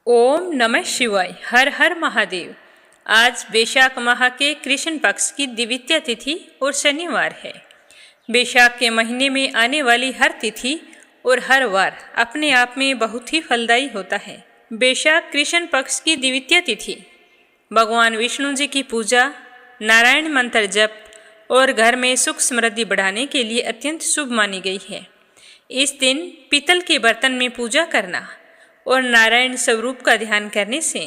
ओम नमः शिवाय। हर हर महादेव। आज वैशाख माह के कृष्ण पक्ष की द्वितीया तिथि और शनिवार है। वैशाख के महीने में आने वाली हर तिथि और हर वार अपने आप में बहुत ही फलदायी होता है। वैशाख कृष्ण पक्ष की द्वितीया तिथि भगवान विष्णु जी की पूजा, नारायण मंत्र जप और घर में सुख समृद्धि बढ़ाने के लिए अत्यंत शुभ मानी गई है। इस दिन पीतल के बर्तन में पूजा करना और नारायण स्वरूप का ध्यान करने से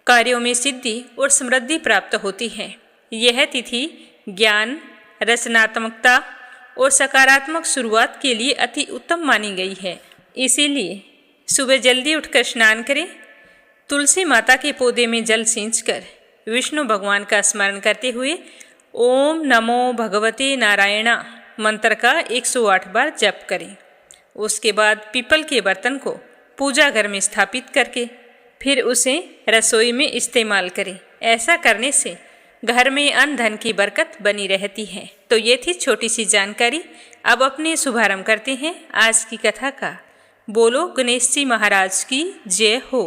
कार्यों में सिद्धि और समृद्धि प्राप्त होती है। यह तिथि ज्ञान, रचनात्मकता और सकारात्मक शुरुआत के लिए अति उत्तम मानी गई है। इसीलिए सुबह जल्दी उठकर स्नान करें, तुलसी माता के पौधे में जल सींचकर विष्णु भगवान का स्मरण करते हुए ओम नमो भगवते नारायणा मंत्र का 108 बार जप करें। उसके बाद पीपल के बर्तन को पूजा घर में स्थापित करके फिर उसे रसोई में इस्तेमाल करें। ऐसा करने से घर में अन्न धन की बरकत बनी रहती है। तो ये थी छोटी सी जानकारी। अब अपने शुभारंभ करते हैं आज की कथा का। बोलो गणेश जी महाराज की जय हो।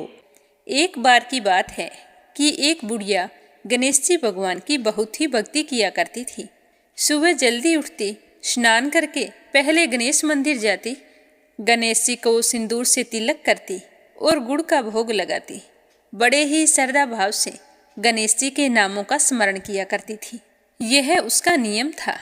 एक बार की बात है कि एक बुढ़िया गणेश जी भगवान की बहुत ही भक्ति किया करती थी। सुबह जल्दी उठती, स्नान करके पहले गणेश मंदिर जाती, गणेश जी को सिंदूर से तिलक करती और गुड़ का भोग लगाती। बड़े ही श्रद्धा भाव से गणेश जी के नामों का स्मरण किया करती थी। यह उसका नियम था।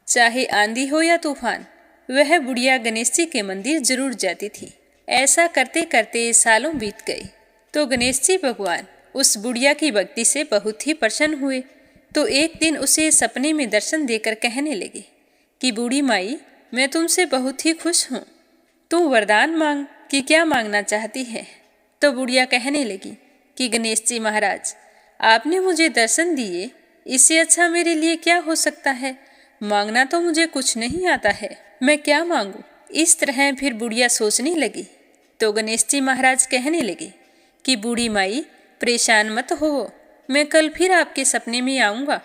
चाहे आंधी हो या तूफान, वह बुढ़िया गणेश जी के मंदिर जरूर जाती थी। ऐसा करते करते सालों बीत गए तो गणेश जी भगवान उस बुढ़िया की भक्ति से बहुत ही प्रसन्न हुए। तो एक दिन उसे सपने में दर्शन देकर कहने लगे कि बूढ़ी माई, मैं तुमसे बहुत ही खुश हूँ, तू वरदान मांग कि क्या मांगना चाहती है। तो बुढ़िया कहने लगी कि गणेश जी महाराज, आपने मुझे दर्शन दिए, इससे अच्छा मेरे लिए क्या हो सकता है। मांगना तो मुझे कुछ नहीं आता है, मैं क्या मांगू। इस तरह फिर बुढ़िया सोचने लगी। तो गणेश जी महाराज कहने लगे कि बूढ़ी माई, परेशान मत हो, मैं कल फिर आपके सपने में आऊँगा।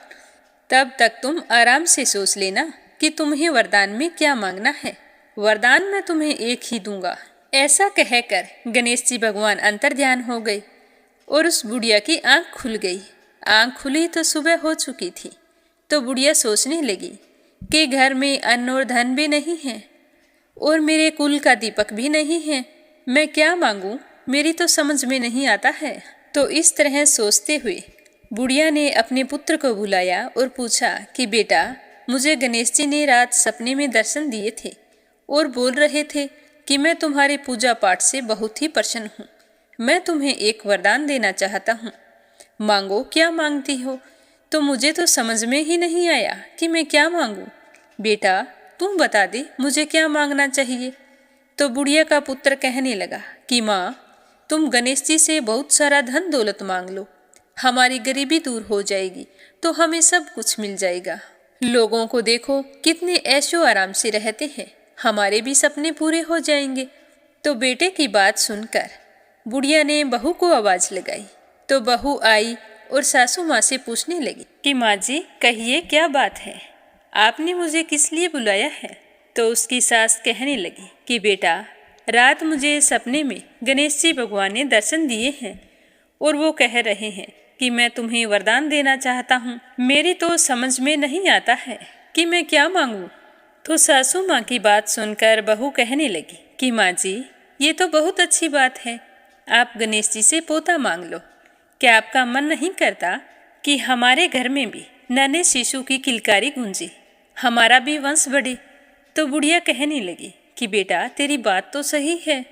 तब तक तुम आराम से सोच लेना कि तुम्हें वरदान में क्या मांगना है। वरदान मैं तुम्हें एक ही दूंगा। ऐसा कहकर गणेश जी भगवान अंतर्ध्यान हो गए और उस बुढ़िया की आंख खुल गई। आंख खुली तो सुबह हो चुकी थी। तो बुढ़िया सोचने लगी कि घर में अन्न और धन भी नहीं है और मेरे कुल का दीपक भी नहीं है, मैं क्या मांगूं, मेरी तो समझ में नहीं आता है। तो इस तरह सोचते हुए बुढ़िया ने अपने पुत्र को बुलाया और पूछा कि बेटा, मुझे गणेश जी ने रात सपने में दर्शन दिए थे और बोल रहे थे कि मैं तुम्हारे पूजा पाठ से बहुत ही प्रसन्न हूँ। मैं तुम्हें एक वरदान देना चाहता हूँ, मांगो, क्या मांगती हो। तो मुझे तो समझ में ही नहीं आया कि मैं क्या मांगूं। बेटा, तुम बता दे मुझे क्या मांगना चाहिए। तो बुढ़िया का पुत्र कहने लगा कि माँ, तुम गणेश जी से बहुत सारा धन दौलत मांग लो, हमारी गरीबी दूर हो जाएगी, तो हमें सब कुछ मिल जाएगा। लोगों को देखो कितने ऐशो आराम से रहते हैं, हमारे भी सपने पूरे हो जाएंगे। तो बेटे की बात सुनकर बुढ़िया ने बहू को आवाज लगाई। तो बहू आई और सासू माँ से पूछने लगी कि माँ जी, कहिए क्या बात है, आपने मुझे किस लिए बुलाया है। तो उसकी सास कहने लगी कि बेटा, रात मुझे सपने में गणेश जी भगवान ने दर्शन दिए हैं और वो कह रहे हैं कि मैं तुम्हें वरदान देना चाहता हूँ। मेरी तो समझ में नहीं आता है कि मैं क्या मांगूं। तो सासू माँ की बात सुनकर बहू कहने लगी कि माँ जी, ये तो बहुत अच्छी बात है, आप गणेश जी से पोता मांग लो। क्या आपका मन नहीं करता कि हमारे घर में भी नन्हे शिशु की किलकारी गूंजे, हमारा भी वंश बढ़े। तो बुढ़िया कहने लगी कि बेटा, तेरी बात तो सही है।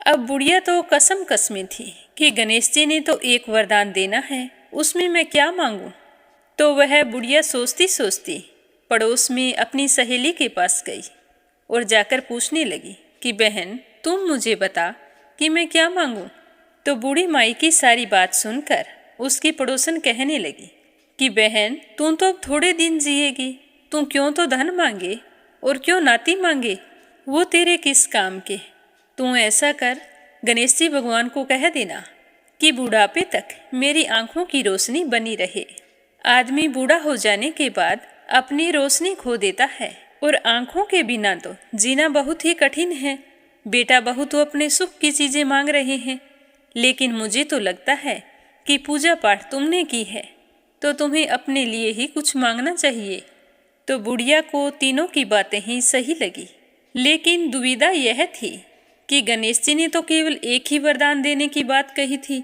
अब बुढ़िया तो कसम कसमी थी कि गणेश जी ने तो एक वरदान देना है, उसमें मैं क्या मांगूं। तो वह बुढ़िया सोचती सोचती पड़ोस में अपनी सहेली के पास गई और जाकर पूछने लगी कि बहन, तुम मुझे बता कि मैं क्या मांगूं। तो बूढ़ी माई की सारी बात सुनकर उसकी पड़ोसन कहने लगी कि बहन, तू तो अब थोड़े दिन जिएगी, तू क्यों तो धन मांगे और क्यों नाती मांगे, वो तेरे किस काम के। तू ऐसा कर, गणेश जी भगवान को कह देना कि बुढ़ापे तक मेरी आंखों की रोशनी बनी रहे। आदमी बूढ़ा हो जाने के बाद अपनी रोशनी खो देता है और आंखों के बिना तो जीना बहुत ही कठिन है। बेटा बहू तो अपने सुख की चीजें मांग रहे हैं, लेकिन मुझे तो लगता है कि पूजा पाठ तुमने की है तो तुम्हें अपने लिए ही कुछ मांगना चाहिए। तो बुढ़िया को तीनों की बातें ही सही लगी, लेकिन दुविधा यह थी कि गणेश जी ने तो केवल एक ही वरदान देने की बात कही थी।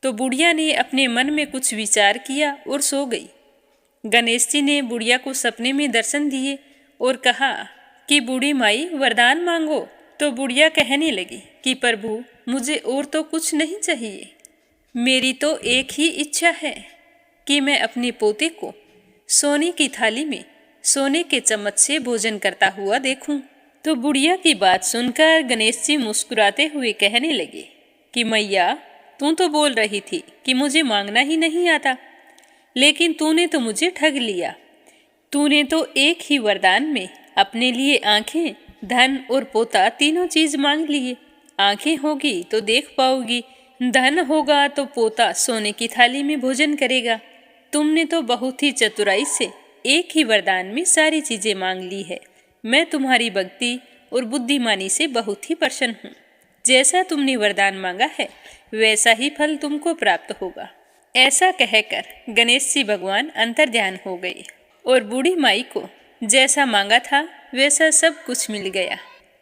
तो बुढ़िया ने अपने मन में कुछ विचार किया और सो गई। गणेश जी ने बुढ़िया को सपने में दर्शन दिए और कहा कि बूढ़ी माई वरदान मांगो। तो बुढ़िया कहने लगी कि प्रभु मुझे और तो कुछ नहीं चाहिए, मेरी तो एक ही इच्छा है कि मैं अपने पोते को सोने की थाली में सोने के चम्मच से भोजन करता हुआ देखूं। तो बुढ़िया की बात सुनकर गणेश जी मुस्कुराते हुए कहने लगे कि मैया तू तो बोल रही थी कि मुझे मांगना ही नहीं आता, लेकिन तूने तो मुझे ठग लिया। तूने तो एक ही वरदान में अपने लिए आंखें, धन और पोता तीनों चीज मांग लिए। आंखें होगी तो देख पाओगी, धन होगा तो पोता सोने की थाली में भोजन करेगा। तुमने तो बहुत ही चतुराई से एक ही वरदान में सारी चीजें मांग ली है। मैं तुम्हारी भक्ति और बुद्धिमानी से बहुत ही प्रसन्न हूँ। जैसा तुमने वरदान मांगा है वैसा ही फल तुमको प्राप्त होगा। ऐसा कहकर गणेश जी भगवान अंतर्ध्यान हो गए और बूढ़ी माई को जैसा मांगा था वैसा सब कुछ मिल गया।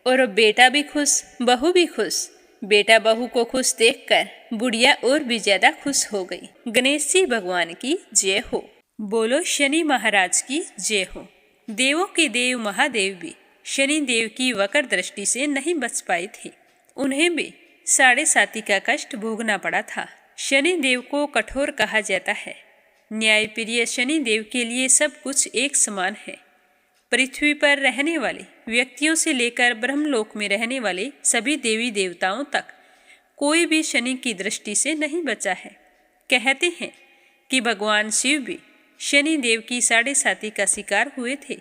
और अब बेटा भी खुश, बहू भी खुश। बेटा बहू को खुश देखकर बुढ़िया और भी ज्यादा खुश हो गई। गणेश जी भगवान की जय हो। बोलो शनि महाराज की जय हो। देवों के देव महादेव भी शनि देव की वक्र दृष्टि से नहीं बच पाए थे। उन्हें भी 7.5 का कष्ट भोगना पड़ा था। शनि देव को कठोर कहा जाता है। न्यायप्रिय शनि देव के लिए सब कुछ एक समान है। पृथ्वी पर रहने वाले व्यक्तियों से लेकर ब्रह्मलोक में रहने वाले सभी देवी देवताओं तक कोई भी शनि की दृष्टि से नहीं बचा है। कहते हैं कि भगवान शिव भी शनि देव की 7.5 का शिकार हुए थे।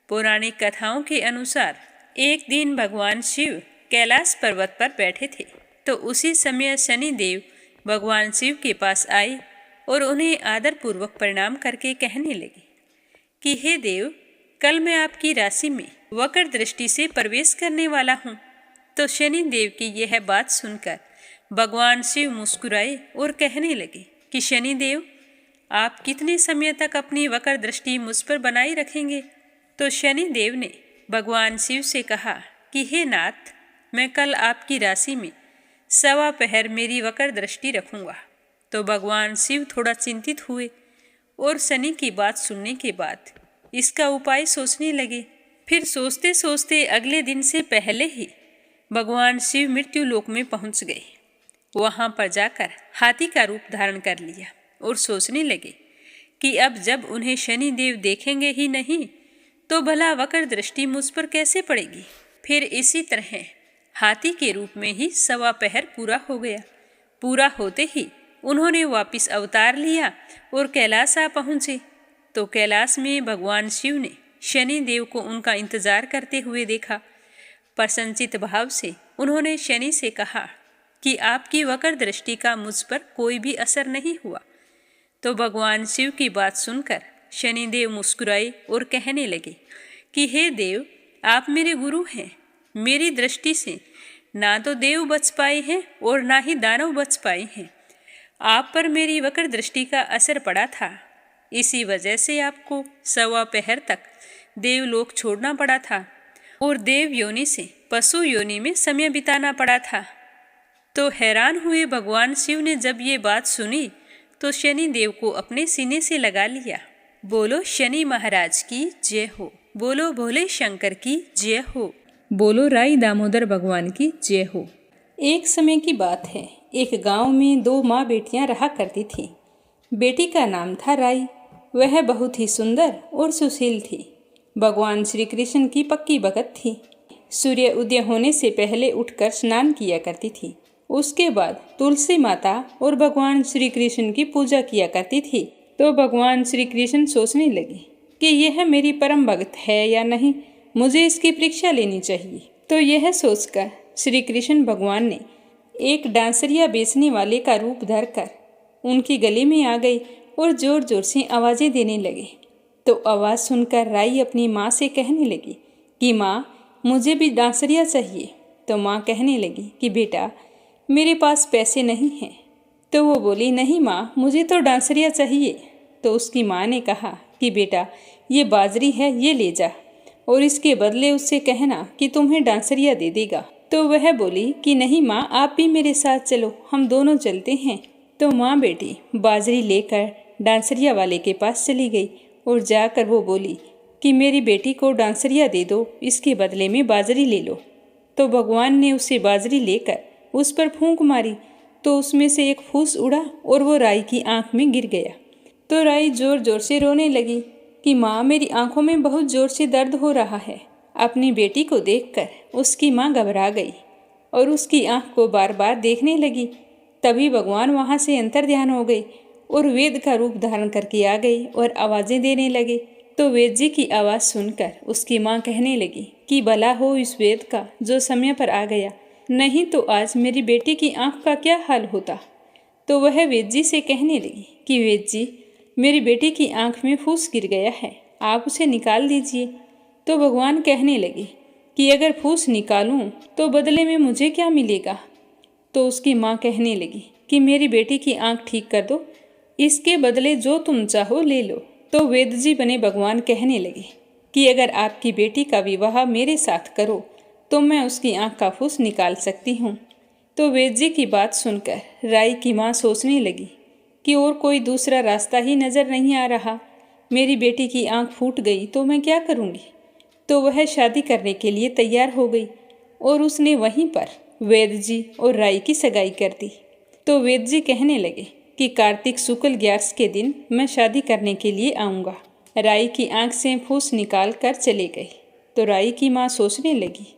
पौराणिक कथाओं के अनुसार एक दिन भगवान शिव कैलाश पर्वत पर बैठे थे, तो उसी समय शनि देव भगवान शिव के पास आए और उन्हें आदरपूर्वक प्रणाम करके कहने लगे कि हे देव, कल मैं आपकी राशि में वक्र दृष्टि से प्रवेश करने वाला हूँ। तो शनि देव की यह बात सुनकर भगवान शिव मुस्कुराए और कहने लगे कि शनि देव, आप कितने समय तक अपनी वक्र दृष्टि मुझ पर बनाए रखेंगे। तो शनि देव ने भगवान शिव से कहा कि हे नाथ, मैं कल आपकी राशि में 1.25 पहर मेरी वक्र दृष्टि रखूँगा। तो भगवान शिव थोड़ा चिंतित हुए और शनि की बात सुनने के बाद इसका उपाय सोचने लगे। फिर सोचते सोचते अगले दिन से पहले ही भगवान शिव मृत्यु लोक में पहुंच गए। वहां पर जाकर हाथी का रूप धारण कर लिया और सोचने लगे कि अब जब उन्हें शनि देव देखेंगे ही नहीं तो भला वक्र दृष्टि मुझ पर कैसे पड़ेगी। फिर इसी तरह हाथी के रूप में ही 1.25 पहर पूरा हो गया। पूरा होते ही उन्होंने वापिस अवतार लिया और कैलाश आ पहुंचे। तो कैलाश में भगवान शिव ने शनि देव को उनका इंतजार करते हुए देखा। प्रसन्नचित भाव से उन्होंने शनि से कहा कि आपकी वक्र दृष्टि का मुझ पर कोई भी असर नहीं हुआ। तो भगवान शिव की बात सुनकर शनि देव मुस्कुराए और कहने लगे कि हे देव, आप मेरे गुरु हैं। मेरी दृष्टि से ना तो देव बच पाए हैं और ना ही दानव बच पाए हैं। आप पर मेरी वक्र दृष्टि का असर पड़ा था, इसी वजह से आपको 1.25 पहर तक देवलोक छोड़ना पड़ा था और देव योनि से पशु योनि में समय बिताना पड़ा था। तो हैरान हुए भगवान शिव ने जब ये बात सुनी तो शनि देव को अपने सीने से लगा लिया। बोलो शनि महाराज की जय हो। बोलो भोले शंकर की जय हो। बोलो राई दामोदर भगवान की जय हो। एक समय की बात है, एक गांव में 2 माँ बेटियां रहा करती थीं। बेटी का नाम था राई। वह बहुत ही सुंदर और सुशील थी। भगवान श्री कृष्ण की पक्की भगत थी। सूर्य उदय होने से पहले उठकर स्नान किया करती थी। उसके बाद तुलसी माता और भगवान श्री कृष्ण की पूजा किया करती थी। तो भगवान श्री कृष्ण सोचने लगे कि यह मेरी परम भक्त है या नहीं, मुझे इसकी परीक्षा लेनी चाहिए। तो यह सोचकर श्री कृष्ण भगवान ने एक डांसरिया बेचने वाले का रूप धरकर उनकी गली में आ गई और जोर जोर से आवाज़ें देने लगे। तो आवाज़ सुनकर राई अपनी माँ से कहने लगी कि माँ, मुझे भी डांसरिया चाहिए। तो माँ कहने लगी कि बेटा, मेरे पास पैसे नहीं हैं। तो वो बोली, नहीं माँ, मुझे तो डांसरिया चाहिए। तो उसकी माँ ने कहा कि बेटा, ये बाजरी है, ये ले जा और इसके बदले उससे कहना कि तुम्हें डांसरिया दे देगा। तो वह बोली कि नहीं माँ, आप भी मेरे साथ चलो, हम दोनों चलते हैं। तो माँ बेटी बाजरी लेकर डांसरिया वाले के पास चली गई और जाकर वो बोली कि मेरी बेटी को डांसरिया दे दो, इसके बदले में बाजरी ले लो। तो भगवान ने उसे बाजरी लेकर उस पर फूंक मारी तो उसमें से एक फूस उड़ा और वो राई की आंख में गिर गया। तो राई जोर जोर से रोने लगी कि माँ, मेरी आंखों में बहुत जोर से दर्द हो रहा है। अपनी बेटी को देखकर उसकी माँ घबरा गई और उसकी आंख को बार बार देखने लगी। तभी भगवान वहाँ से अंतर्ध्यान हो गई और वेद का रूप धारण करके आ गई और आवाज़ें देने लगे। तो वेद जी की आवाज़ सुनकर उसकी माँ कहने लगी कि भला हो इस वेद का जो समय पर आ गया, नहीं तो आज मेरी बेटी की आंख का क्या हाल होता। तो वह वेद जी से कहने लगी कि वेद जी, मेरी बेटी की आंख में फूस गिर गया है, आप उसे निकाल दीजिए। तो भगवान कहने लगे कि अगर फूस निकालूं तो बदले में मुझे क्या मिलेगा। तो उसकी माँ कहने लगी कि मेरी बेटी की आंख ठीक कर दो, इसके बदले जो तुम चाहो ले लो। तो वेद जी बने भगवान कहने लगे कि अगर आपकी बेटी का विवाह मेरे साथ करो तो मैं उसकी आंख का फूस निकाल सकती हूँ। तो वेद जी की बात सुनकर राई की माँ सोचने लगी कि और कोई दूसरा रास्ता ही नज़र नहीं आ रहा। मेरी बेटी की आंख फूट गई तो मैं क्या करूँगी। तो वह शादी करने के लिए तैयार हो गई और उसने वहीं पर वेद जी और राई की सगाई कर दी। तो वेद जी कहने लगे कि कार्तिक शुक्ल 11 के दिन मैं शादी करने के लिए आऊँगा। राई की आंख से फूस निकाल कर चले गए। तो राई की माँ सोचने लगी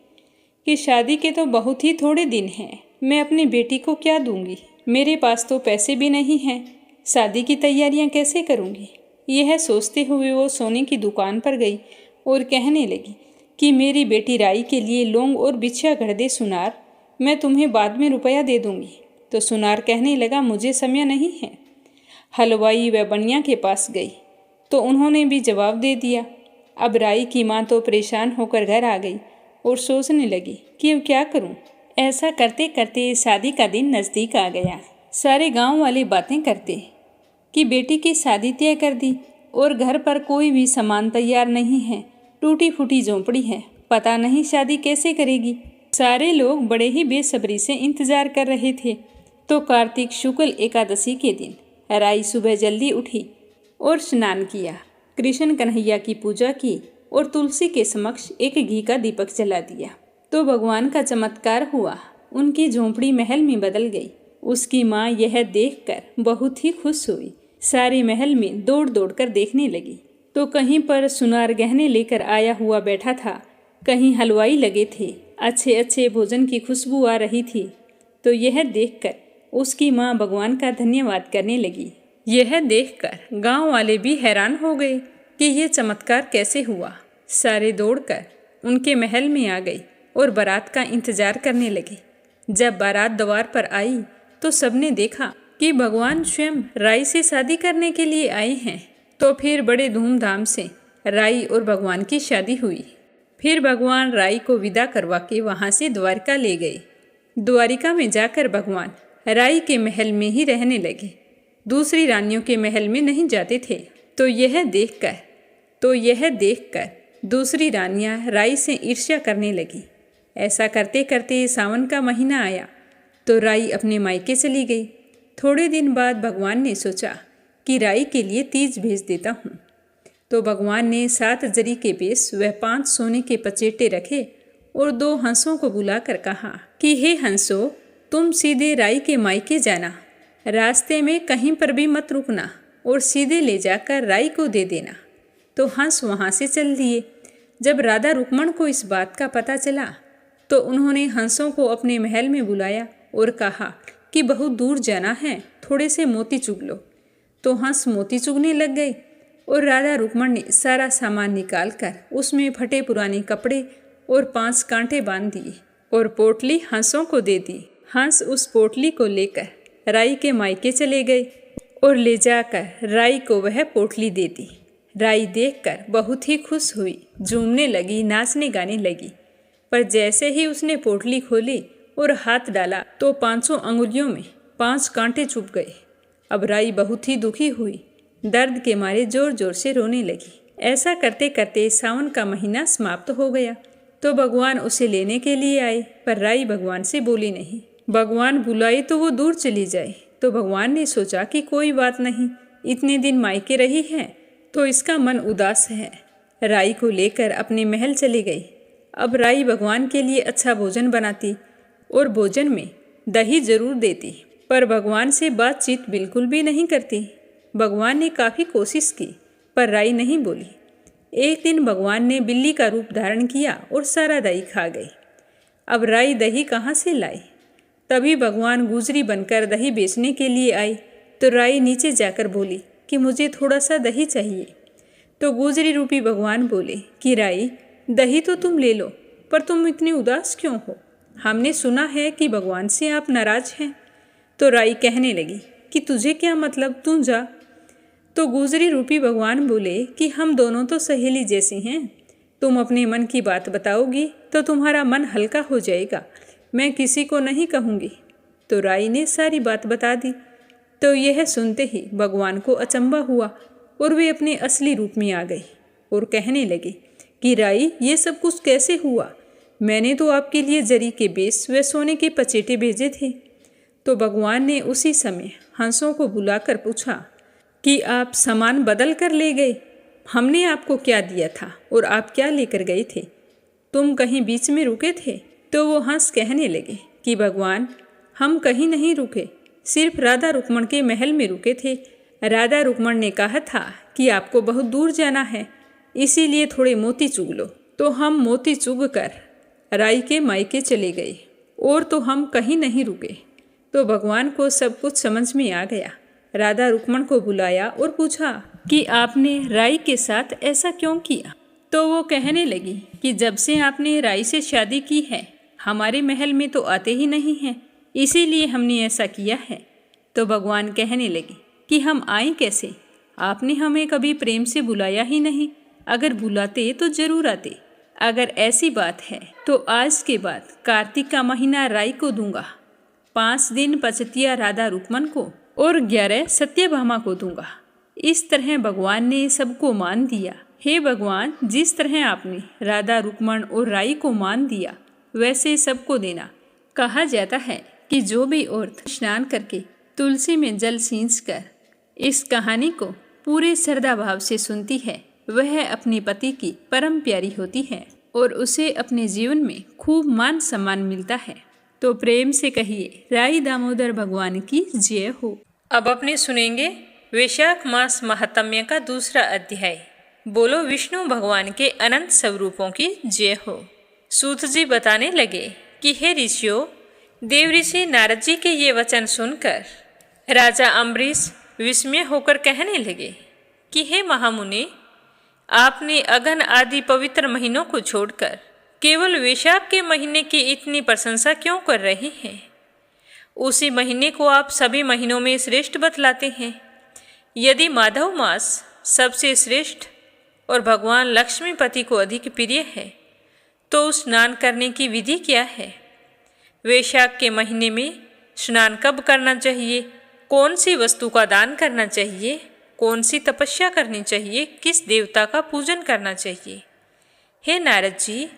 कि शादी के तो बहुत ही थोड़े दिन हैं, मैं अपनी बेटी को क्या दूंगी, मेरे पास तो पैसे भी नहीं हैं, शादी की तैयारियां कैसे करूंगी। यह सोचते हुए वो सोने की दुकान पर गई और कहने लगी कि मेरी बेटी राई के लिए लौंग और बिछिया घड़ दे सुनार, मैं तुम्हें बाद में रुपया दे दूंगी। तो सुनार कहने लगा, मुझे समय नहीं है। हलवाई व बनिया के पास गई तो उन्होंने भी जवाब दे दिया। अब राई की माँ तो परेशान होकर घर आ गई और सोचने लगी कि अब क्या करूं। ऐसा करते करते शादी का दिन नज़दीक आ गया। सारे गांव वाले बातें करते कि बेटी की शादी तय कर दी और घर पर कोई भी सामान तैयार नहीं है, टूटी फूटी झोंपड़ी है, पता नहीं शादी कैसे करेगी। सारे लोग बड़े ही बेसब्री से इंतजार कर रहे थे। तो कार्तिक शुक्ल एकादशी के दिन राई सुबह जल्दी उठी और स्नान किया, कृष्ण कन्हैया की पूजा की और तुलसी के समक्ष एक घी का दीपक जला दिया। तो भगवान का चमत्कार हुआ, उनकी झोंपड़ी महल में बदल गई। उसकी माँ यह देखकर बहुत ही खुश हुई, सारे महल में दौड़ दौड़ कर देखने लगी। तो कहीं पर सुनार गहने लेकर आया हुआ बैठा था, कहीं हलवाई लगे थे, अच्छे अच्छे भोजन की खुशबू आ रही थी। तो यह देखकर उसकी माँ भगवान का धन्यवाद करने लगी। यह देखकर गांव वाले भी हैरान हो गए कि यह चमत्कार कैसे हुआ। सारे दौड़कर उनके महल में आ गए और बारात का इंतजार करने लगे। जब बारात द्वार पर आई तो सबने देखा कि भगवान स्वयं राई से शादी करने के लिए आए हैं। तो फिर बड़े धूमधाम से राई और भगवान की शादी हुई। फिर भगवान राई को विदा करवा के वहाँ से द्वारिका ले गए। द्वारिका में जाकर भगवान राई के महल में ही रहने लगे, दूसरी रानियों के महल में नहीं जाते थे। तो यह देखकर दूसरी रानियां राई से ईर्ष्या करने लगी। ऐसा करते करते सावन का महीना आया तो राई अपने मायके चली गई। थोड़े दिन बाद भगवान ने सोचा कि राई के लिए तीज भेज देता हूँ। तो भगवान ने 7 जरी के बेस व 5 सोने के पचेटे रखे और 2 हंसों को बुलाकर कहा कि हे हंसो, तुम सीधे राई के मायके जाना, रास्ते में कहीं पर भी मत रुकना और सीधे ले जाकर राई को दे देना। तो हंस वहाँ से चल दिए। जब राधा रुक्मण को इस बात का पता चला तो उन्होंने हंसों को अपने महल में बुलाया और कहा कि बहुत दूर जाना है, थोड़े से मोती चुग लो। तो हंस मोती चुगने लग गए और राधा रुक्मण ने सारा सामान निकाल कर उसमें फटे पुराने कपड़े और 5 कांटे बांध दिए और पोटली हंसों को दे दी। हंस उस पोटली को लेकर राई के मायके चले गए और ले जाकर राई को वह पोटली दे दी। राई देखकर बहुत ही खुश हुई, झूमने लगी, नाचने गाने लगी। पर जैसे ही उसने पोटली खोली और हाथ डाला तो 500 अंगुलियों में 5 कांटे चुभ गए। अब राई बहुत ही दुखी हुई, दर्द के मारे जोर जोर से रोने लगी। ऐसा करते करते सावन का महीना समाप्त हो गया तो भगवान उसे लेने के लिए आए, पर राई भगवान से बोली नहीं। भगवान बुलाए तो वो दूर चली जाए। तो भगवान ने सोचा कि कोई बात नहीं, इतने दिन मायके रही है तो इसका मन उदास है। राई को लेकर अपने महल चली गई। अब राई भगवान के लिए अच्छा भोजन बनाती और भोजन में दही जरूर देती, पर भगवान से बातचीत बिल्कुल भी नहीं करती। भगवान ने काफ़ी कोशिश की पर राई नहीं बोली। एक दिन भगवान ने बिल्ली का रूप धारण किया और सारा दही खा गई। अब राई दही कहाँ से लाई? तभी भगवान गुजरी बनकर दही बेचने के लिए आई तो राई नीचे जाकर बोली कि मुझे थोड़ा सा दही चाहिए। तो गुजरी रूपी भगवान बोले कि राई, दही तो तुम ले लो, पर तुम इतनी उदास क्यों हो? हमने सुना है कि भगवान से आप नाराज हैं। तो राई कहने लगी कि तुझे क्या मतलब, तू जा। तो गुजरी रूपी भगवान बोले कि हम दोनों तो सहेली जैसी हैं, तुम अपने मन की बात बताओगी तो तुम्हारा मन हल्का हो जाएगा, मैं किसी को नहीं कहूँगी। तो राई ने सारी बात बता दी। तो यह सुनते ही भगवान को अचंभा हुआ और वे अपने असली रूप में आ गई और कहने लगे कि राई, ये सब कुछ कैसे हुआ? मैंने तो आपके लिए जरी के बेस व सोने के पचेटे भेजे थे। तो भगवान ने उसी समय हंसों को बुलाकर पूछा कि आप सामान बदल कर ले गए? हमने आपको क्या दिया था और आप क्या लेकर गए थे? तुम कहीं बीच में रुके थे? तो वो हंस कहने लगे कि भगवान, हम कहीं नहीं रुके, सिर्फ राधा रुक्मण के महल में रुके थे। राधा रुक्मण ने कहा था कि आपको बहुत दूर जाना है, इसीलिए थोड़े मोती चुग लो। तो हम मोती चुग कर राई के मायके चले गए और तो हम कहीं नहीं रुके। तो भगवान को सब कुछ समझ में आ गया। राधा रुक्मण को बुलाया और पूछा कि आपने राई के साथ ऐसा क्यों किया? तो वो कहने लगी कि जब से आपने राई से शादी की है, हमारे महल में तो आते ही नहीं हैं, इसीलिए हमने ऐसा किया है। तो भगवान कहने लगे कि हम आए कैसे? आपने हमें कभी प्रेम से बुलाया ही नहीं, अगर बुलाते तो जरूर आते। अगर ऐसी बात है तो आज के बाद कार्तिक का महीना राई को दूंगा, 5 दिन पचतिया राधा रुक्मण को और 11 सत्यभामा को दूंगा। इस तरह भगवान ने सबको मान दिया। हे भगवान, जिस तरह आपने राधा रुक्मण और राई को मान दिया, वैसे सबको देना। कहा जाता है कि जो भी औरत स्नान करके तुलसी में जल सींच कर इस कहानी को पूरे श्रद्धा भाव से सुनती है, वह अपने पति की परम प्यारी होती है और उसे अपने जीवन में खूब मान सम्मान मिलता है। तो प्रेम से कहिए राई दामोदर भगवान की जय हो। अब अपने सुनेंगे वैशाख मास महात्म्य का दूसरा अध्याय। बोलो विष्णु भगवान के अनंत स्वरूपों की जय हो। सूत जी बताने लगे कि हे ऋषियों, देव ऋषि नारद जी के ये वचन सुनकर राजा अम्बरीश विस्मय होकर कहने लगे कि हे महामुनि, आपने अगन आदि पवित्र महीनों को छोड़कर केवल वैशाख के महीने की इतनी प्रशंसा क्यों कर रहे हैं? उसी महीने को आप सभी महीनों में श्रेष्ठ बतलाते हैं। यदि माधव मास सबसे श्रेष्ठ और भगवान लक्ष्मीपति को अधिक प्रिय है, तो स्नान करने की विधि क्या है? वैशाख के महीने में स्नान कब करना चाहिए? कौन सी वस्तु का दान करना चाहिए? कौन सी तपस्या करनी चाहिए? किस देवता का पूजन करना चाहिए? हे नारद जी,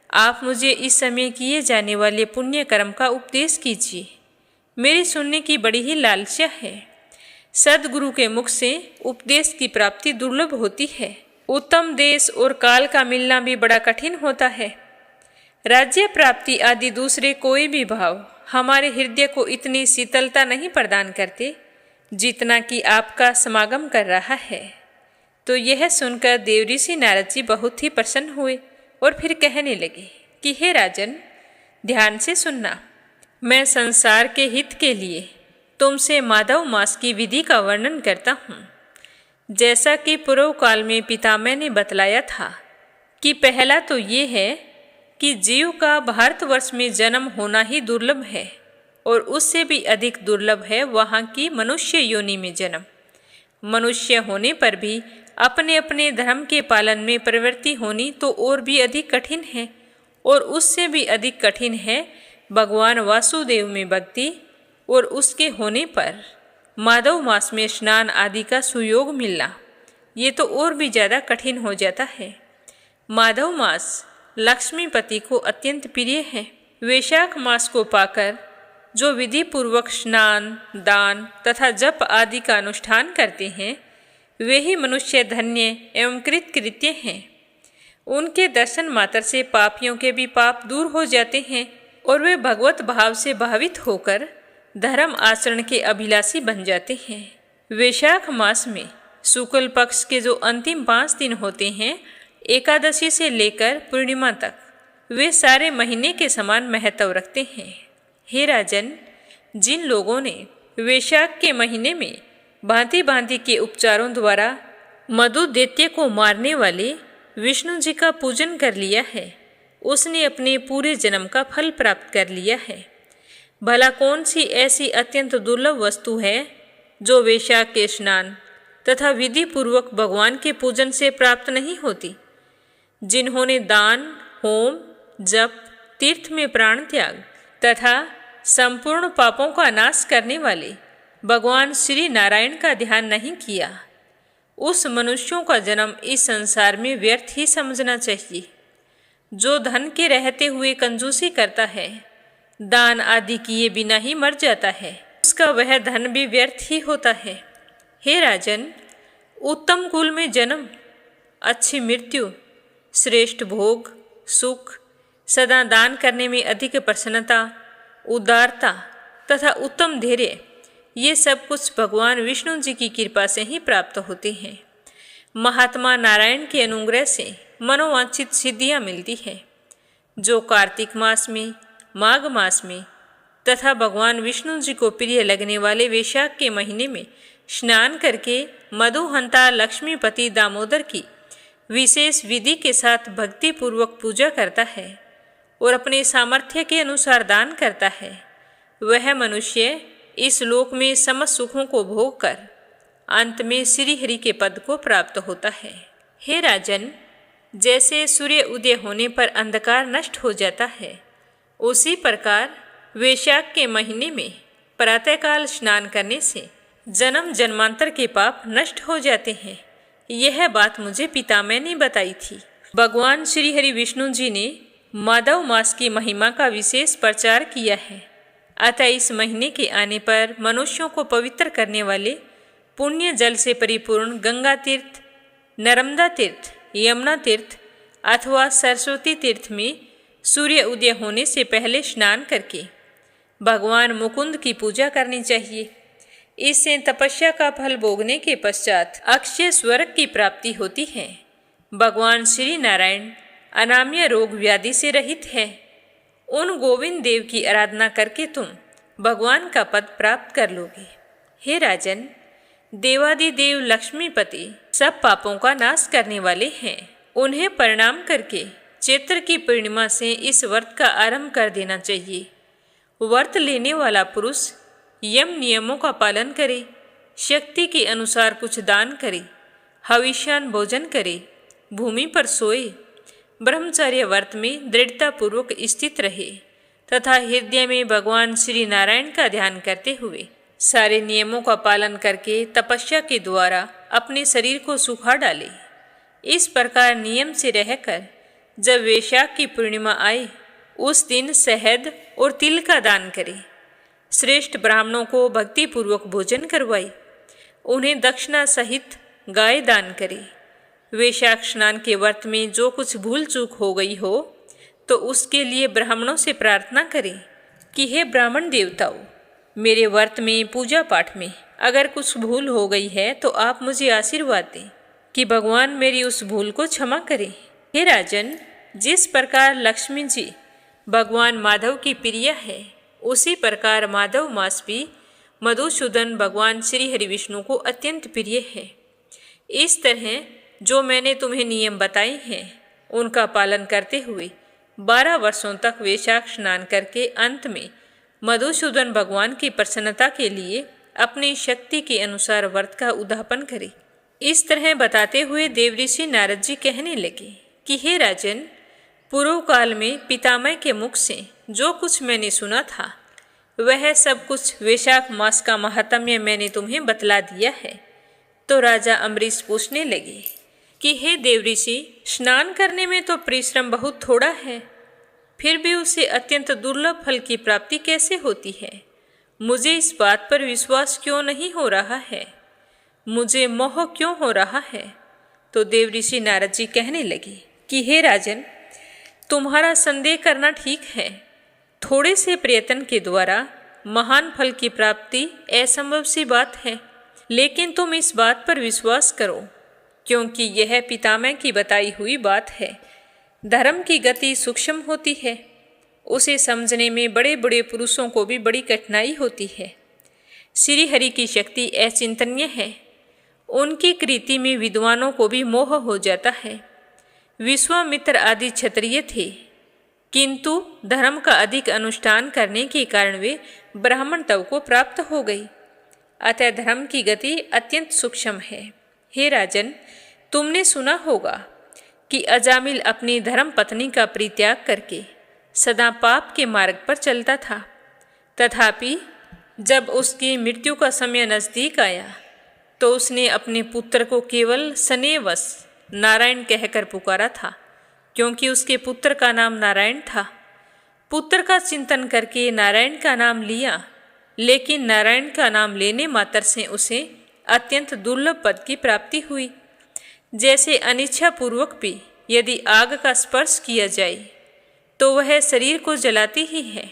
आप मुझे इस समय किए जाने वाले पुण्य कर्म का उपदेश कीजिए। मेरी सुनने की बड़ी ही लालसा है। सद्गुरु के मुख से उपदेश की प्राप्ति दुर्लभ होती है। उत्तम देश और काल का मिलना भी बड़ा कठिन होता है। राज्य प्राप्ति आदि दूसरे कोई भी भाव हमारे हृदय को इतनी शीतलता नहीं प्रदान करते जितना कि आपका समागम कर रहा है। तो यह सुनकर देवऋषि नारद जी बहुत ही प्रसन्न हुए और फिर कहने लगे कि हे राजन, ध्यान से सुनना। मैं संसार के हित के लिए तुमसे माधव मास की विधि का वर्णन करता हूँ। जैसा कि पूर्व काल में पितामह ने बतलाया था कि पहला तो ये है कि जीव का भारतवर्ष में जन्म होना ही दुर्लभ है और उससे भी अधिक दुर्लभ है वहाँ की मनुष्य योनि में जन्म। मनुष्य होने पर भी अपने अपने धर्म के पालन में प्रवृत्ति होनी तो और भी अधिक कठिन है, और उससे भी अधिक कठिन है भगवान वासुदेव में भक्ति और उसके होने पर माधव मास में स्नान आदि का सुयोग मिलना, ये तो और भी ज़्यादा कठिन हो जाता है। माधव मास लक्ष्मीपति को अत्यंत प्रिय है। वैशाख मास को पाकर जो विधि पूर्वक स्नान, दान तथा जप आदि का अनुष्ठान करते हैं, वे ही मनुष्य धन्य एवं कृतकृत्य हैं। उनके दर्शन मात्र से पापियों के भी पाप दूर हो जाते हैं और वे भगवत भाव से भावित होकर धर्म आचरण के अभिलाषी बन जाते हैं। वैशाख मास में शुक्ल पक्ष के जो अंतिम 5 दिन होते हैं, एकादशी से लेकर पूर्णिमा तक, वे सारे महीने के समान महत्व रखते हैं। हे राजन, जिन लोगों ने वैशाख के महीने में भांति भांति के उपचारों द्वारा मधु दैत्य को मारने वाले विष्णु जी का पूजन कर लिया है, उसने अपने पूरे जन्म का फल प्राप्त कर लिया है। भला कौन सी ऐसी अत्यंत दुर्लभ वस्तु है जो वैशाख के स्नान तथा विधि पूर्वक भगवान के पूजन से प्राप्त नहीं होती। जिन्होंने दान, होम, जप, तीर्थ में प्राण त्याग तथा संपूर्ण पापों का नाश करने वाले भगवान श्री नारायण का ध्यान नहीं किया, उस मनुष्यों का जन्म इस संसार में व्यर्थ ही समझना चाहिए। जो धन के रहते हुए कंजूसी करता है, दान आदि किए बिना ही मर जाता है, उसका वह धन भी व्यर्थ ही होता है। हे राजन, उत्तम कुल में जन्म, अच्छी मृत्यु, श्रेष्ठ भोग, सुख, सदा दान करने में अधिक प्रसन्नता, उदारता तथा उत्तम धैर्य, ये सब कुछ भगवान विष्णु जी की कृपा से ही प्राप्त होते हैं। महात्मा नारायण के अनुग्रह से मनोवांछित सिद्धियां मिलती है। जो कार्तिक मास में, माघ मास में तथा भगवान विष्णु जी को प्रिय लगने वाले वैशाख के महीने में स्नान करके मधुहंता लक्ष्मीपति दामोदर की विशेष विधि के साथ भक्ति पूर्वक पूजा करता है और अपने सामर्थ्य के अनुसार दान करता है, वह मनुष्य इस लोक में समस्त सुखों को भोग कर अंत में श्री हरि के पद को प्राप्त होता है। हे राजन, जैसे सूर्य उदय होने पर अंधकार नष्ट हो जाता है, उसी प्रकार वैशाख के महीने में प्रातःकाल स्नान करने से जन्म जन्मांतर के पाप नष्ट हो जाते हैं। यह बात मुझे पितामह ने बताई थी। भगवान श्री हरि विष्णु जी ने माधव मास की महिमा का विशेष प्रचार किया है। अतः इस महीने के आने पर मनुष्यों को पवित्र करने वाले पुण्य जल से परिपूर्ण गंगा तीर्थ, नर्मदा तीर्थ, यमुना तीर्थ अथवा सरस्वती तीर्थ में सूर्य उदय होने से पहले स्नान करके भगवान मुकुंद की पूजा करनी चाहिए। इससे तपस्या का फल भोगने के पश्चात अक्षय स्वर्ग की प्राप्ति होती है। भगवान श्री नारायण अनाम्य रोग व्याधि से रहित है। उन गोविंद देव की आराधना करके तुम भगवान का पद प्राप्त कर लोगे। हे राजन, देवादिदेव लक्ष्मीपति सब पापों का नाश करने वाले हैं। उन्हें प्रणाम करके चैत्र की पूर्णिमा से इस व्रत का आरंभ कर देना चाहिए। व्रत लेने वाला पुरुष यम नियमों का पालन करे, शक्ति के अनुसार कुछ दान करे, हविष्यान भोजन करे, भूमि पर सोए, ब्रह्मचर्य व्रत में दृढ़तापूर्वक स्थित रहे तथा हृदय में भगवान श्री नारायण का ध्यान करते हुए सारे नियमों का पालन करके तपस्या के द्वारा अपने शरीर को सुखा डाले। इस प्रकार नियम से रहकर जब वैशाख की पूर्णिमा आए, उस दिन शहद और तिल का दान करे। श्रेष्ठ ब्राह्मणों को भक्तिपूर्वक भोजन करवाए, उन्हें दक्षिणा सहित गाय दान करे। वैशाख स्नान के व्रत में जो कुछ भूल चूक हो गई हो तो उसके लिए ब्राह्मणों से प्रार्थना करें कि हे ब्राह्मण देवताओं, मेरे व्रत में, पूजा पाठ में अगर कुछ भूल हो गई है तो आप मुझे आशीर्वाद दें कि भगवान मेरी उस भूल को क्षमा करें। हे राजन, जिस प्रकार लक्ष्मी जी भगवान माधव की प्रिय है, उसी प्रकार माधव मास भी मधुसूदन भगवान श्री हरि विष्णु को अत्यंत प्रिय है। इस तरह जो मैंने तुम्हें नियम बताए हैं, उनका पालन करते हुए 12 वर्षों तक वैशाख स्नान करके अंत में मधुसूदन भगवान की प्रसन्नता के लिए अपनी शक्ति के अनुसार व्रत का उद्यापन करे। इस तरह बताते हुए देवऋषि नारद जी कहने लगे कि हे राजन, पूर्व काल में पितामह के मुख से जो कुछ मैंने सुना था वह सब कुछ वैशाख मास का महात्म्य मैंने तुम्हें बतला दिया है। तो राजा अम्बरीश पूछने लगे कि हे देवऋषि, स्नान करने में तो परिश्रम बहुत थोड़ा है, फिर भी उसे अत्यंत दुर्लभ फल की प्राप्ति कैसे होती है? मुझे इस बात पर विश्वास क्यों नहीं हो रहा है? मुझे मोह क्यों हो रहा है? तो देवऋषि नारद जी कहने लगे कि हे राजन, तुम्हारा संदेह करना ठीक है। थोड़े से प्रयत्न के द्वारा महान फल की प्राप्ति असंभव सी बात है, लेकिन तुम इस बात पर विश्वास करो, क्योंकि यह पितामह की बताई हुई बात है। धर्म की गति सूक्ष्म होती है, उसे समझने में बड़े बड़े पुरुषों को भी बड़ी कठिनाई होती है। श्री हरि की शक्ति अचिंतनीय है, उनकी कृति में विद्वानों को भी मोह हो जाता है। विश्वामित्र आदि क्षत्रिय थे, किंतु धर्म का अधिक अनुष्ठान करने के कारण वे ब्राह्मण तव को प्राप्त हो गई। अतः धर्म की गति अत्यंत सूक्ष्म है। हे राजन, तुमने सुना होगा कि अजामिल अपनी धर्म पत्नी का परित्याग करके सदा पाप के मार्ग पर चलता था। तथापि जब उसकी मृत्यु का समय नजदीक आया तो उसने अपने पुत्र को केवल स्नेहवश नारायण कहकर पुकारा था, क्योंकि उसके पुत्र का नाम नारायण था। पुत्र का चिंतन करके नारायण का नाम लिया, लेकिन नारायण का नाम लेने मात्र से उसे अत्यंत दुर्लभ पद की प्राप्ति हुई। जैसे अनिच्छा पूर्वक भी यदि आग का स्पर्श किया जाए तो वह शरीर को जलाती ही है,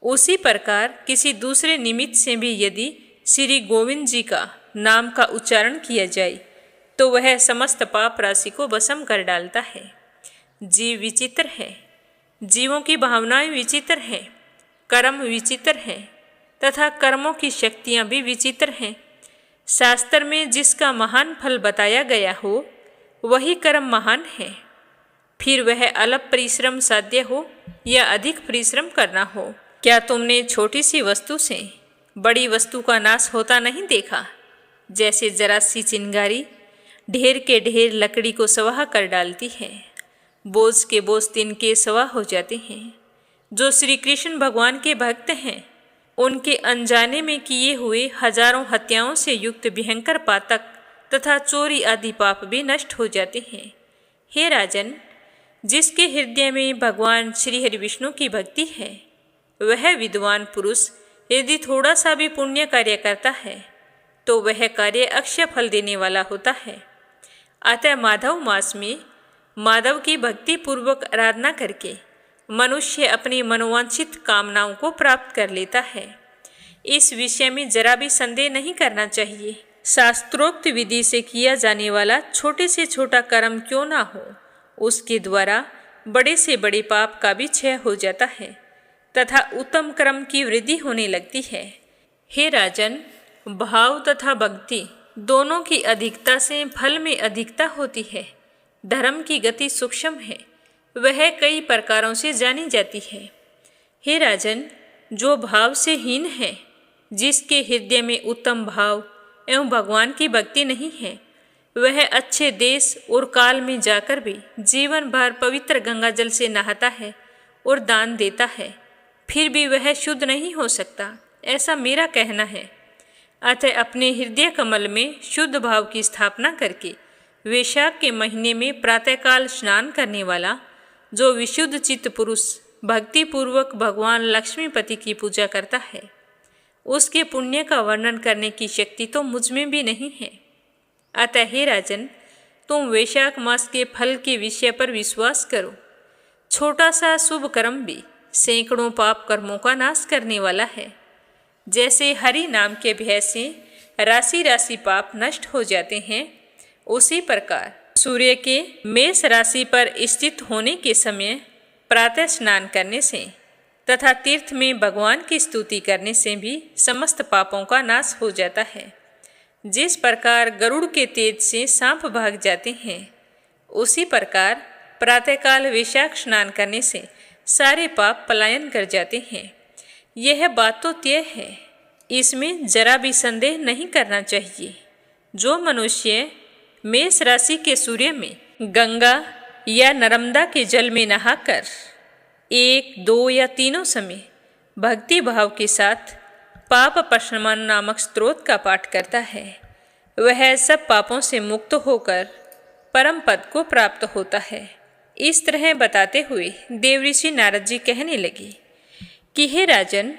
उसी प्रकार किसी दूसरे निमित्त से भी यदि श्री गोविंद जी का नाम का उच्चारण किया जाए तो वह समस्त पाप राशि को भस्म कर डालता है। जीव विचित्र है, जीवों की भावनाएं विचित्र हैं, कर्म विचित्र हैं तथा कर्मों की शक्तियां भी विचित्र हैं। शास्त्र में जिसका महान फल बताया गया हो वही कर्म महान है, फिर वह अल्प परिश्रम साध्य हो या अधिक परिश्रम करना हो। क्या तुमने छोटी सी वस्तु से बड़ी वस्तु का नाश होता नहीं देखा? जैसे जरा सी चिंगारी ढेर के ढेर लकड़ी को स्वाह कर डालती है, बोझ के बोझ तिनके स्वाह हो जाते हैं। जो श्री कृष्ण भगवान के भक्त हैं, उनके अनजाने में किए हुए हजारों हत्याओं से युक्त भयंकर पातक तथा चोरी आदि पाप भी नष्ट हो जाते हैं। हे राजन, जिसके हृदय में भगवान श्री हरि विष्णु की भक्ति है, वह विद्वान पुरुष यदि थोड़ा सा भी पुण्य कार्य करता है तो वह कार्य अक्षय फल देने वाला होता है। अतः माधव मास में माधव की भक्ति पूर्वक आराधना करके मनुष्य अपनी मनोवांछित कामनाओं को प्राप्त कर लेता है। इस विषय में जरा भी संदेह नहीं करना चाहिए। शास्त्रोक्त विधि से किया जाने वाला छोटे से छोटा कर्म क्यों ना हो, उसके द्वारा बड़े से बड़े पाप का भी क्षय हो जाता है तथा उत्तम कर्म की वृद्धि होने लगती है। हे राजन, भाव तथा भक्ति दोनों की अधिकता से फल में अधिकता होती है। धर्म की गति सूक्ष्म है, वह कई प्रकारों से जानी जाती है। हे राजन, जो भाव से हीन है, जिसके हृदय में उत्तम भाव एवं भगवान की भक्ति नहीं है, वह अच्छे देश और काल में जाकर भी जीवन भर पवित्र गंगा जल से नहाता है और दान देता है, फिर भी वह शुद्ध नहीं हो सकता, ऐसा मेरा कहना है। अतः अपने हृदय कमल में शुद्ध भाव की स्थापना करके वैशाख के महीने में प्रातःकाल स्नान करने वाला जो विशुद्ध चित्त पुरुष भक्ति पूर्वक भगवान लक्ष्मीपति की पूजा करता है, उसके पुण्य का वर्णन करने की शक्ति तो मुझ में भी नहीं है। अतः हे राजन, तुम वैशाख मास के फल के विषय पर विश्वास करो। छोटा सा शुभ कर्म भी सैकड़ों पाप कर्मों का नाश करने वाला है। जैसे हरि नाम के भय से राशि राशि पाप नष्ट हो जाते हैं, उसी प्रकार सूर्य के मेष राशि पर स्थित होने के समय प्रातः स्नान करने से तथा तीर्थ में भगवान की स्तुति करने से भी समस्त पापों का नाश हो जाता है। जिस प्रकार गरुड़ के तेज से सांप भाग जाते हैं, उसी प्रकार प्रातःकाल वैशाख स्नान करने से सारे पाप पलायन कर जाते हैं। यह बात तो तय है, इसमें जरा भी संदेह नहीं करना चाहिए। जो मनुष्य मेष राशि के सूर्य में गंगा या नर्मदा के जल में नहाकर एक, दो या तीनों समय भक्ति भाव के साथ पाप प्रशमन नामक स्तोत्र का पाठ करता है, वह सब पापों से मुक्त होकर परम पद को प्राप्त होता है। इस तरह बताते हुए देवऋषि नारद जी कहने लगे कि हे राजन,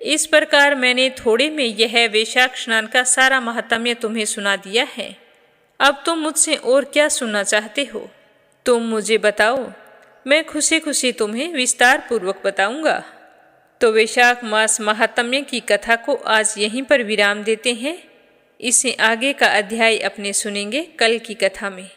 इस प्रकार मैंने थोड़े में यह वैशाख स्नान का सारा महात्म्य तुम्हें सुना दिया है। अब तुम मुझसे और क्या सुनना चाहते हो? तुम मुझे बताओ, मैं खुशी खुशी तुम्हें विस्तार पूर्वक बताऊंगा। तो वैशाख मास महात्म्य की कथा को आज यहीं पर विराम देते हैं। इससे आगे का अध्याय अपने सुनेंगे कल की कथा में।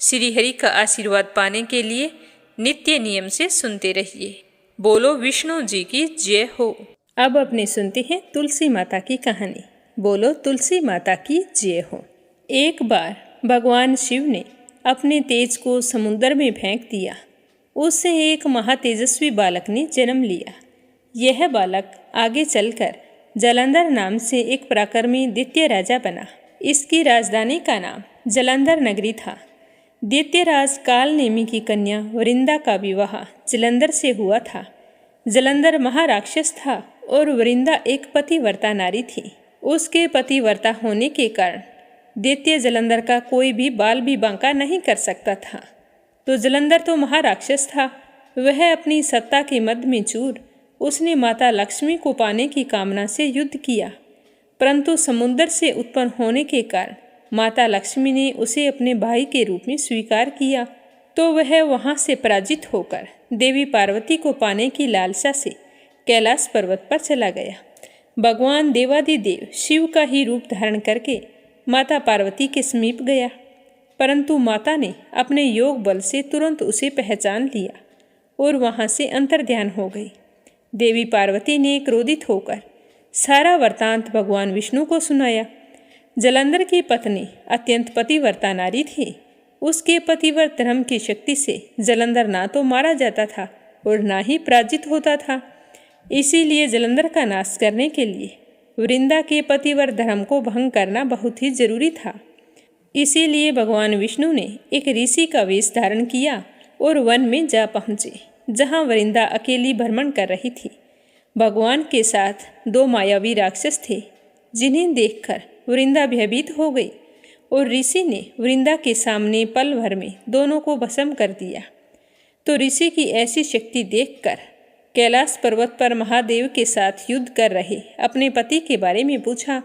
श्री हरि का आशीर्वाद पाने के लिए नित्य नियम से सुनते रहिए। बोलो विष्णु जी की जय हो। अब अपने सुनते हैं तुलसी माता की कहानी। बोलो तुलसी माता की जय हो। एक बार भगवान शिव ने अपने तेज को समुद्र में फेंक दिया। उससे एक महातेजस्वी बालक ने जन्म लिया। यह बालक आगे चलकर जालंधर नाम से एक पराक्रमी दैत्य राजा बना। इसकी राजधानी का नाम जालंधर नगरी था। दैत्यराज कालनेमी की कन्या वृंदा का विवाह जालंधर से हुआ था। जालंधर महाराक्षस था और वृंदा एक पतिव्रता नारी थी। उसके पतिव्रता होने के कारण दैत्य जालंधर का कोई भी बाल भी बांका नहीं कर सकता था। तो जालंधर तो महाराक्षस था, वह अपनी सत्ता के मद में चूर उसने माता लक्ष्मी को पाने की कामना से युद्ध किया, परंतु समुद्र से उत्पन्न होने के कारण माता लक्ष्मी ने उसे अपने भाई के रूप में स्वीकार किया। तो वह वहां से पराजित होकर देवी पार्वती को पाने की लालसा से कैलाश पर्वत पर चला गया। भगवान देवादिदेव शिव का ही रूप धारण करके माता पार्वती के समीप गया, परंतु माता ने अपने योग बल से तुरंत उसे पहचान लिया और वहां से अंतर्ध्यान हो गई। देवी पार्वती ने क्रोधित होकर सारा वृत्तांत भगवान विष्णु को सुनाया। जालंधर की पत्नी अत्यंत पतिव्रता नारी थी। उसके पतिव्रत धर्म की शक्ति से जालंधर ना तो मारा जाता था और ना ही पराजित होता था। इसीलिए जालंधर का नाश करने के लिए वृंदा के पतिव्रत धर्म को भंग करना बहुत ही जरूरी था। इसीलिए भगवान विष्णु ने एक ऋषि का वेश धारण किया और वन में जा पहुँचे, जहाँ वृंदा अकेली भ्रमण कर रही थी। भगवान के साथ दो मायावी राक्षस थे, जिन्हें देखकर वृंदा भयभीत हो गई और ऋषि ने वृंदा के सामने पल भर में दोनों को भस्म कर दिया। तो ऋषि की ऐसी शक्ति देखकर कैलाश पर्वत पर महादेव के साथ युद्ध कर रहे अपने पति के बारे में पूछा।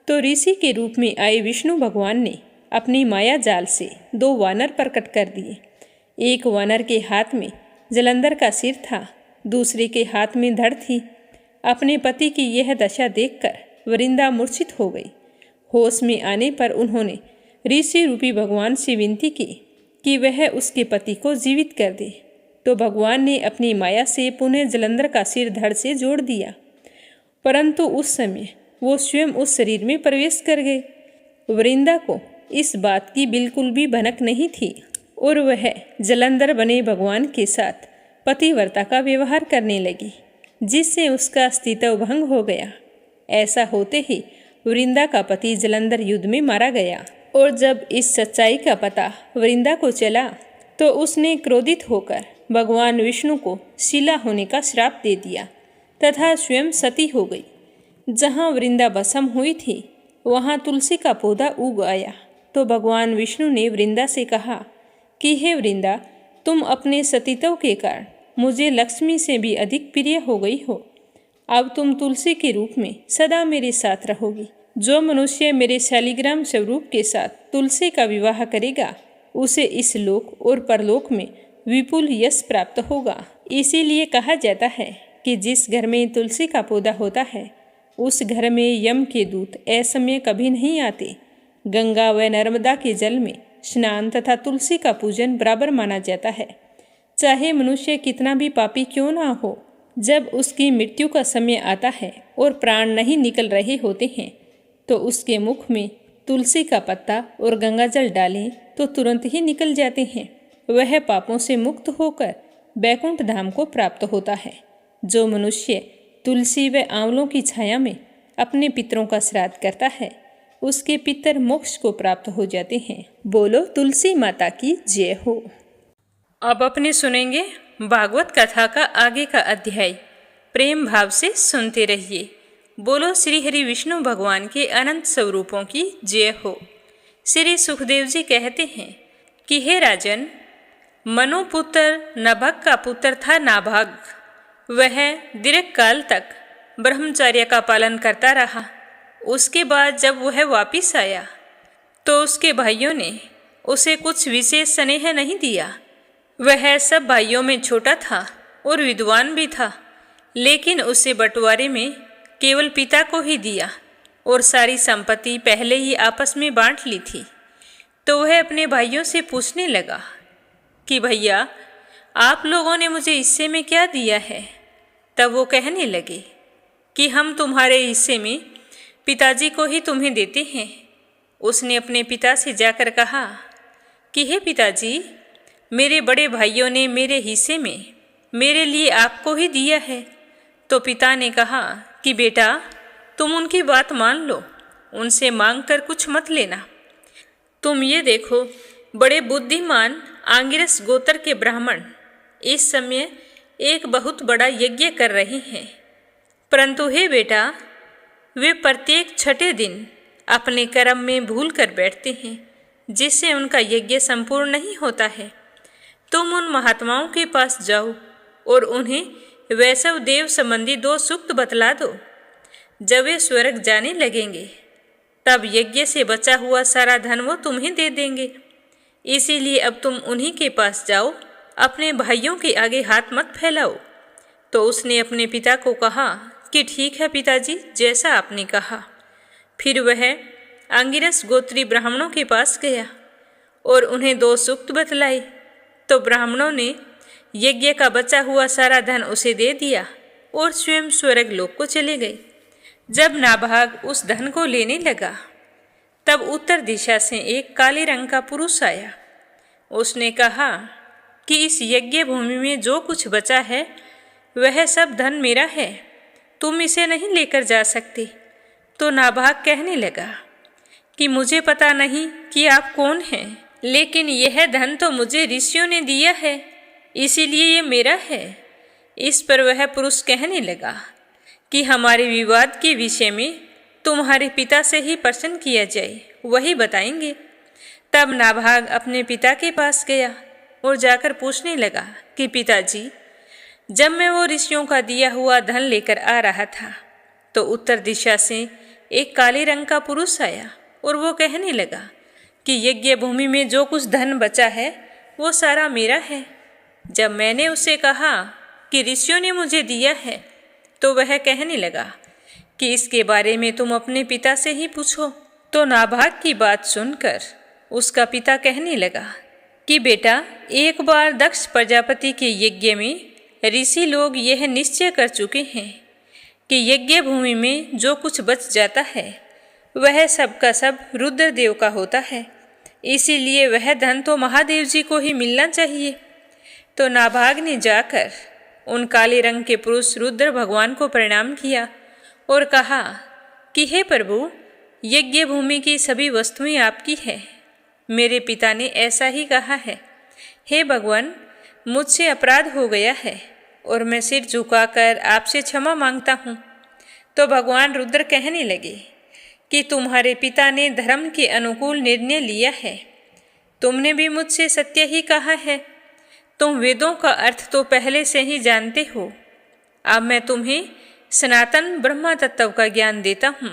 तो ऋषि के रूप में आए विष्णु भगवान ने अपनी माया जाल से दो वानर प्रकट कर दिए। एक वानर के हाथ में जालंधर का सिर था, दूसरे के हाथ में धड़ थी। अपने पति की यह दशा देखकर वृंदा मूर्छित हो गई। होश में आने पर उन्होंने ऋषि रूपी भगवान से विनती की कि वह उसके पति को जीवित कर दे। तो भगवान ने अपनी माया से पुनः जालंधर का सिर धड़ से जोड़ दिया, परंतु उस समय वो स्वयं उस शरीर में प्रवेश कर गए। वृंदा को इस बात की बिल्कुल भी भनक नहीं थी और वह जालंधर बने भगवान के साथ पतिव्रता का व्यवहार करने लगी, जिससे उसका अस्तित्व भंग हो गया। ऐसा होते ही वृंदा का पति जालंधर युद्ध में मारा गया। और जब इस सच्चाई का पता वृंदा को चला तो उसने क्रोधित होकर भगवान विष्णु को शिला होने का श्राप दे दिया तथा स्वयं सती हो गई। जहाँ वृंदा भस्म हुई थी वहाँ तुलसी का पौधा उग आया। तो भगवान विष्णु ने वृंदा से कहा कि हे वृंदा, तुम अपने सतीत्व के कारण मुझे लक्ष्मी से भी अधिक प्रिय हो गई हो। अब तुम तुलसी के रूप में सदा मेरे साथ रहोगी। जो मनुष्य मेरे शालिग्राम स्वरूप के साथ तुलसी का विवाह करेगा उसे इस लोक और परलोक में विपुल यश प्राप्त होगा। इसीलिए कहा जाता है कि जिस घर में तुलसी का पौधा होता है उस घर में यम के दूत असमय कभी नहीं आते। गंगा व नर्मदा के जल में स्नान तथा तुलसी का पूजन बराबर माना जाता है। चाहे मनुष्य कितना भी पापी क्यों ना हो, जब उसकी मृत्यु का समय आता है और प्राण नहीं निकल रहे होते हैं तो उसके मुख में तुलसी का पत्ता और गंगा जल डालें तो तुरंत ही निकल जाते हैं। वह पापों से मुक्त होकर बैकुंठ धाम को प्राप्त होता है। जो मनुष्य तुलसी व आंवलों की छाया में अपने पितरों का श्राद्ध करता है उसके पितर मोक्ष को प्राप्त हो जाते हैं। बोलो तुलसी माता की जय हो। अब अपने सुनेंगे भागवत कथा का आगे का अध्याय प्रेम भाव से सुनते रहिए। बोलो श्री हरि विष्णु भगवान के अनंत स्वरूपों की जय हो। श्री सुखदेव जी कहते हैं कि हे राजन, मनुपुत्र नभग का पुत्र था नाभाग। वह दीर्घ काल तक ब्रह्मचर्य का पालन करता रहा। उसके बाद जब वह वापिस आया तो उसके भाइयों ने उसे कुछ विशेष स्नेह नहीं दिया। वह सब भाइयों में छोटा था और विद्वान भी था, लेकिन उसे बंटवारे में केवल पिता को ही दिया और सारी संपत्ति पहले ही आपस में बांट ली थी। तो वह अपने भाइयों से पूछने लगा कि भैया, आप लोगों ने मुझे हिस्से में क्या दिया है? तब वो कहने लगे कि हम तुम्हारे हिस्से में पिताजी को ही तुम्हें देते हैं। उसने अपने पिता से जाकर कहा कि हे पिताजी, मेरे बड़े भाइयों ने मेरे हिस्से में मेरे लिए आपको ही दिया है। तो पिता ने कहा कि बेटा, तुम उनकी बात मान लो, उनसे मांग कर कुछ मत लेना। तुम ये देखो, बड़े बुद्धिमान आंगिरस गोत्र के ब्राह्मण इस समय एक बहुत बड़ा यज्ञ कर रहे हैं, परंतु हे बेटा, वे प्रत्येक छठे दिन अपने कर्म में भूल कर बैठते हैं, जिससे उनका यज्ञ संपूर्ण नहीं होता है। तुम उन महात्माओं के पास जाओ और उन्हें वैष्णव देव संबंधी 2 सूक्त बतला दो। जब वे स्वर्ग जाने लगेंगे तब यज्ञ से बचा हुआ सारा धन वो तुम्हें दे देंगे। इसीलिए अब तुम उन्हीं के पास जाओ, अपने भाइयों के आगे हाथ मत फैलाओ। तो उसने अपने पिता को कहा कि ठीक है पिताजी, जैसा आपने कहा। फिर वह आंगिरस गोत्री ब्राह्मणों के पास गया और उन्हें 2 सूक्त बतलाए। तो ब्राह्मणों ने यज्ञ का बचा हुआ सारा धन उसे दे दिया और स्वयं स्वर्ग लोक को चले गए। जब नाभाग उस धन को लेने लगा तब उत्तर दिशा से एक काले रंग का पुरुष आया। उसने कहा कि इस यज्ञ भूमि में जो कुछ बचा है वह सब धन मेरा है, तुम इसे नहीं लेकर जा सकते। तो नाभाग कहने लगा कि मुझे पता नहीं कि आप कौन हैं, लेकिन यह धन तो मुझे ऋषियों ने दिया है, इसीलिए ये मेरा है। इस पर वह पुरुष कहने लगा कि हमारे विवाद के विषय में तुम्हारे पिता से ही प्रश्न किया जाए, वही बताएंगे। तब नाभाग अपने पिता के पास गया और जाकर पूछने लगा कि पिताजी, जब मैं वो ऋषियों का दिया हुआ धन लेकर आ रहा था तो उत्तर दिशा से एक काले रंग का पुरुष आया और वो कहने लगा कि यज्ञ भूमि में जो कुछ धन बचा है वो सारा मेरा है। जब मैंने उसे कहा कि ऋषियों ने मुझे दिया है तो वह कहने लगा कि इसके बारे में तुम अपने पिता से ही पूछो। तो नाभाग की बात सुनकर उसका पिता कहने लगा कि बेटा, एक बार दक्ष प्रजापति के यज्ञ में ऋषि लोग यह निश्चय कर चुके हैं कि यज्ञ भूमि में जो कुछ बच जाता है वह सब का सब रुद्रदेव का होता है, इसीलिए वह धन तो महादेव जी को ही मिलना चाहिए। तो नाभाग ने जाकर उन काले रंग के पुरुष रुद्र भगवान को प्रणाम किया और कहा कि हे प्रभु, यज्ञ भूमि की सभी वस्तुएं आपकी है, मेरे पिता ने ऐसा ही कहा है। हे भगवान, मुझसे अपराध हो गया है और मैं सिर झुकाकर आपसे क्षमा मांगता हूँ। तो भगवान रुद्र कहने लगे कि तुम्हारे पिता ने धर्म के अनुकूल निर्णय लिया है, तुमने भी मुझसे सत्य ही कहा है। तुम वेदों का अर्थ तो पहले से ही जानते हो। अब मैं तुम्हें सनातन ब्रह्म तत्व का ज्ञान देता हूँ।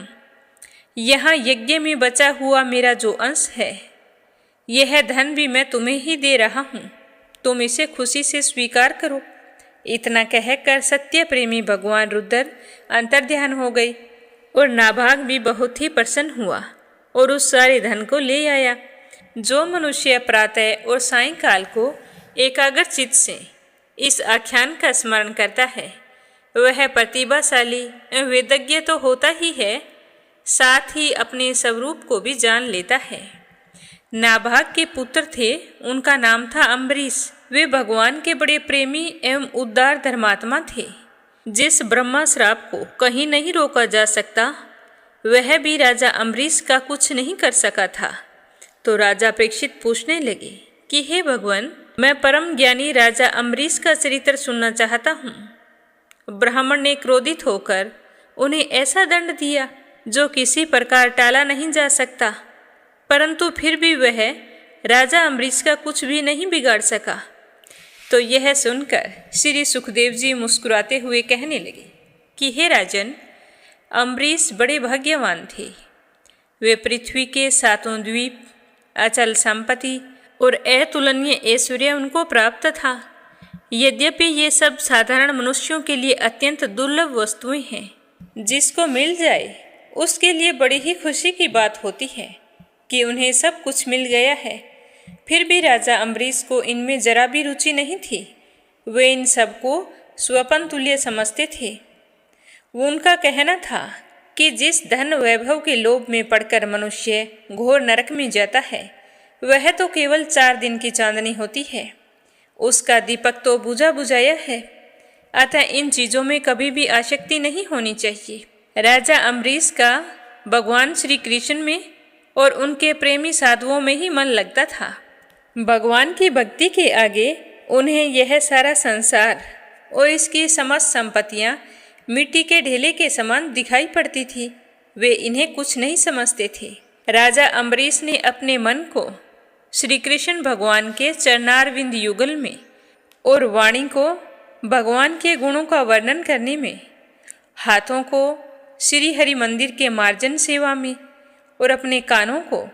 यहाँ यज्ञ में बचा हुआ मेरा जो अंश है, यह धन भी मैं तुम्हें ही दे रहा हूँ, तुम इसे खुशी से स्वीकार करो। इतना कहकर सत्य प्रेमी भगवान रुद्र अंतर्ध्यान हो गए और नाभाग भी बहुत ही प्रसन्न हुआ और उस सारे धन को ले आया। जो मनुष्य प्रातः और सायंकाल को एकाग्र चित्त से इस आख्यान का स्मरण करता है वह प्रतिभाशाली वेदज्ञ तो होता ही है, साथ ही अपने स्वरूप को भी जान लेता है। नाभाग के पुत्र थे, उनका नाम था अम्बरीश। वे भगवान के बड़े प्रेमी एवं उदार धर्मात्मा थे। जिस ब्रह्मा श्राप को कहीं नहीं रोका जा सकता, वह भी राजा अम्बरीश का कुछ नहीं कर सका था। तो राजा परीक्षित पूछने लगे कि हे भगवान, मैं परम ज्ञानी राजा अम्बरीश का चरित्र सुनना चाहता हूँ। ब्राह्मण ने क्रोधित होकर उन्हें ऐसा दंड दिया जो किसी प्रकार टाला नहीं जा सकता, परंतु फिर भी वह राजा अम्बरीश का कुछ भी नहीं बिगाड़ सका। तो यह सुनकर श्री सुखदेव जी मुस्कुराते हुए कहने लगे कि हे राजन, अम्बरीश बड़े भाग्यवान थे। वे पृथ्वी के 7 द्वीप, अचल संपत्ति और अतुलनीय ऐश्वर्य उनको प्राप्त था। यद्यपि ये सब साधारण मनुष्यों के लिए अत्यंत दुर्लभ वस्तुएं हैं, जिसको मिल जाए उसके लिए बड़ी ही खुशी की बात होती है कि उन्हें सब कुछ मिल गया है। फिर भी राजा अम्बरीश को इनमें जरा भी रुचि नहीं थी। वे इन सबको स्वपन तुल्य समझते थे। वो उनका कहना था कि जिस धन वैभव के लोभ में पड़कर मनुष्य घोर नरक में जाता है, वह तो केवल 4 दिन की चांदनी होती है। उसका दीपक तो बुझा बुझाया है। अतः इन चीज़ों में कभी भी आसक्ति नहीं होनी चाहिए। राजा अम्बरीश का भगवान श्री कृष्ण में और उनके प्रेमी साधुओं में ही मन लगता था। भगवान की भक्ति के आगे उन्हें यह सारा संसार और इसकी समस्त संपत्तियाँ मिट्टी के ढेले के समान दिखाई पड़ती थी। वे इन्हें कुछ नहीं समझते थे। राजा अम्बरीश ने अपने मन को श्री कृष्ण भगवान के चरणारविंद युगल में और वाणी को भगवान के गुणों का वर्णन करने में, हाथों को श्री हरि मंदिर के मार्जन सेवा में और अपने कानों को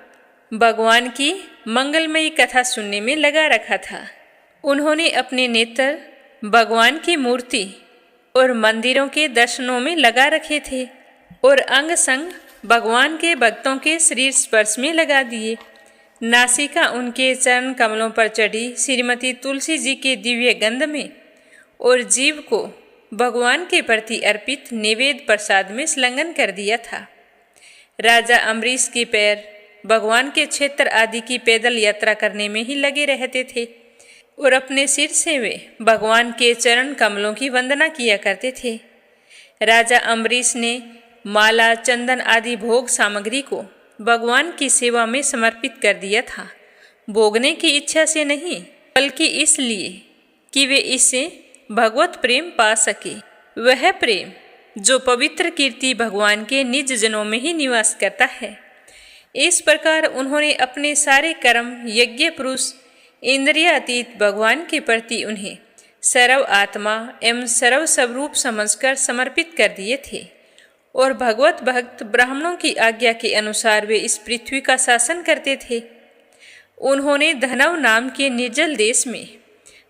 भगवान की मंगलमयी कथा सुनने में लगा रखा था। उन्होंने अपने नेत्र भगवान की मूर्ति और मंदिरों के दर्शनों में लगा रखे थे और अंग संग भगवान के भक्तों के शरीर स्पर्श में लगा दिए। नासिका उनके चरण कमलों पर चढ़ी श्रीमती तुलसी जी के दिव्य गंध में और जीव को भगवान के प्रति अर्पित निवेद प्रसाद में संलग्न कर दिया था। राजा अम्बरीश के पैर भगवान के क्षेत्र आदि की पैदल यात्रा करने में ही लगे रहते थे और अपने सिर से वे भगवान के चरण कमलों की वंदना किया करते थे। राजा अम्बरीश ने माला, चंदन आदि भोग सामग्री को भगवान की सेवा में समर्पित कर दिया था, भोगने की इच्छा से नहीं, बल्कि इसलिए कि वे इससे भगवत प्रेम पा सके। वह प्रेम जो पवित्र कीर्ति भगवान के निज जनों में ही निवास करता है। इस प्रकार उन्होंने अपने सारे कर्म यज्ञ पुरुष इंद्रियातीत भगवान के प्रति उन्हें सर्व आत्मा एवं सर्व स्वरूप समझकर समर्पित कर दिए थे और भगवत भक्त ब्राह्मणों की आज्ञा के अनुसार वे इस पृथ्वी का शासन करते थे। उन्होंने धनव नाम के निर्जल देश में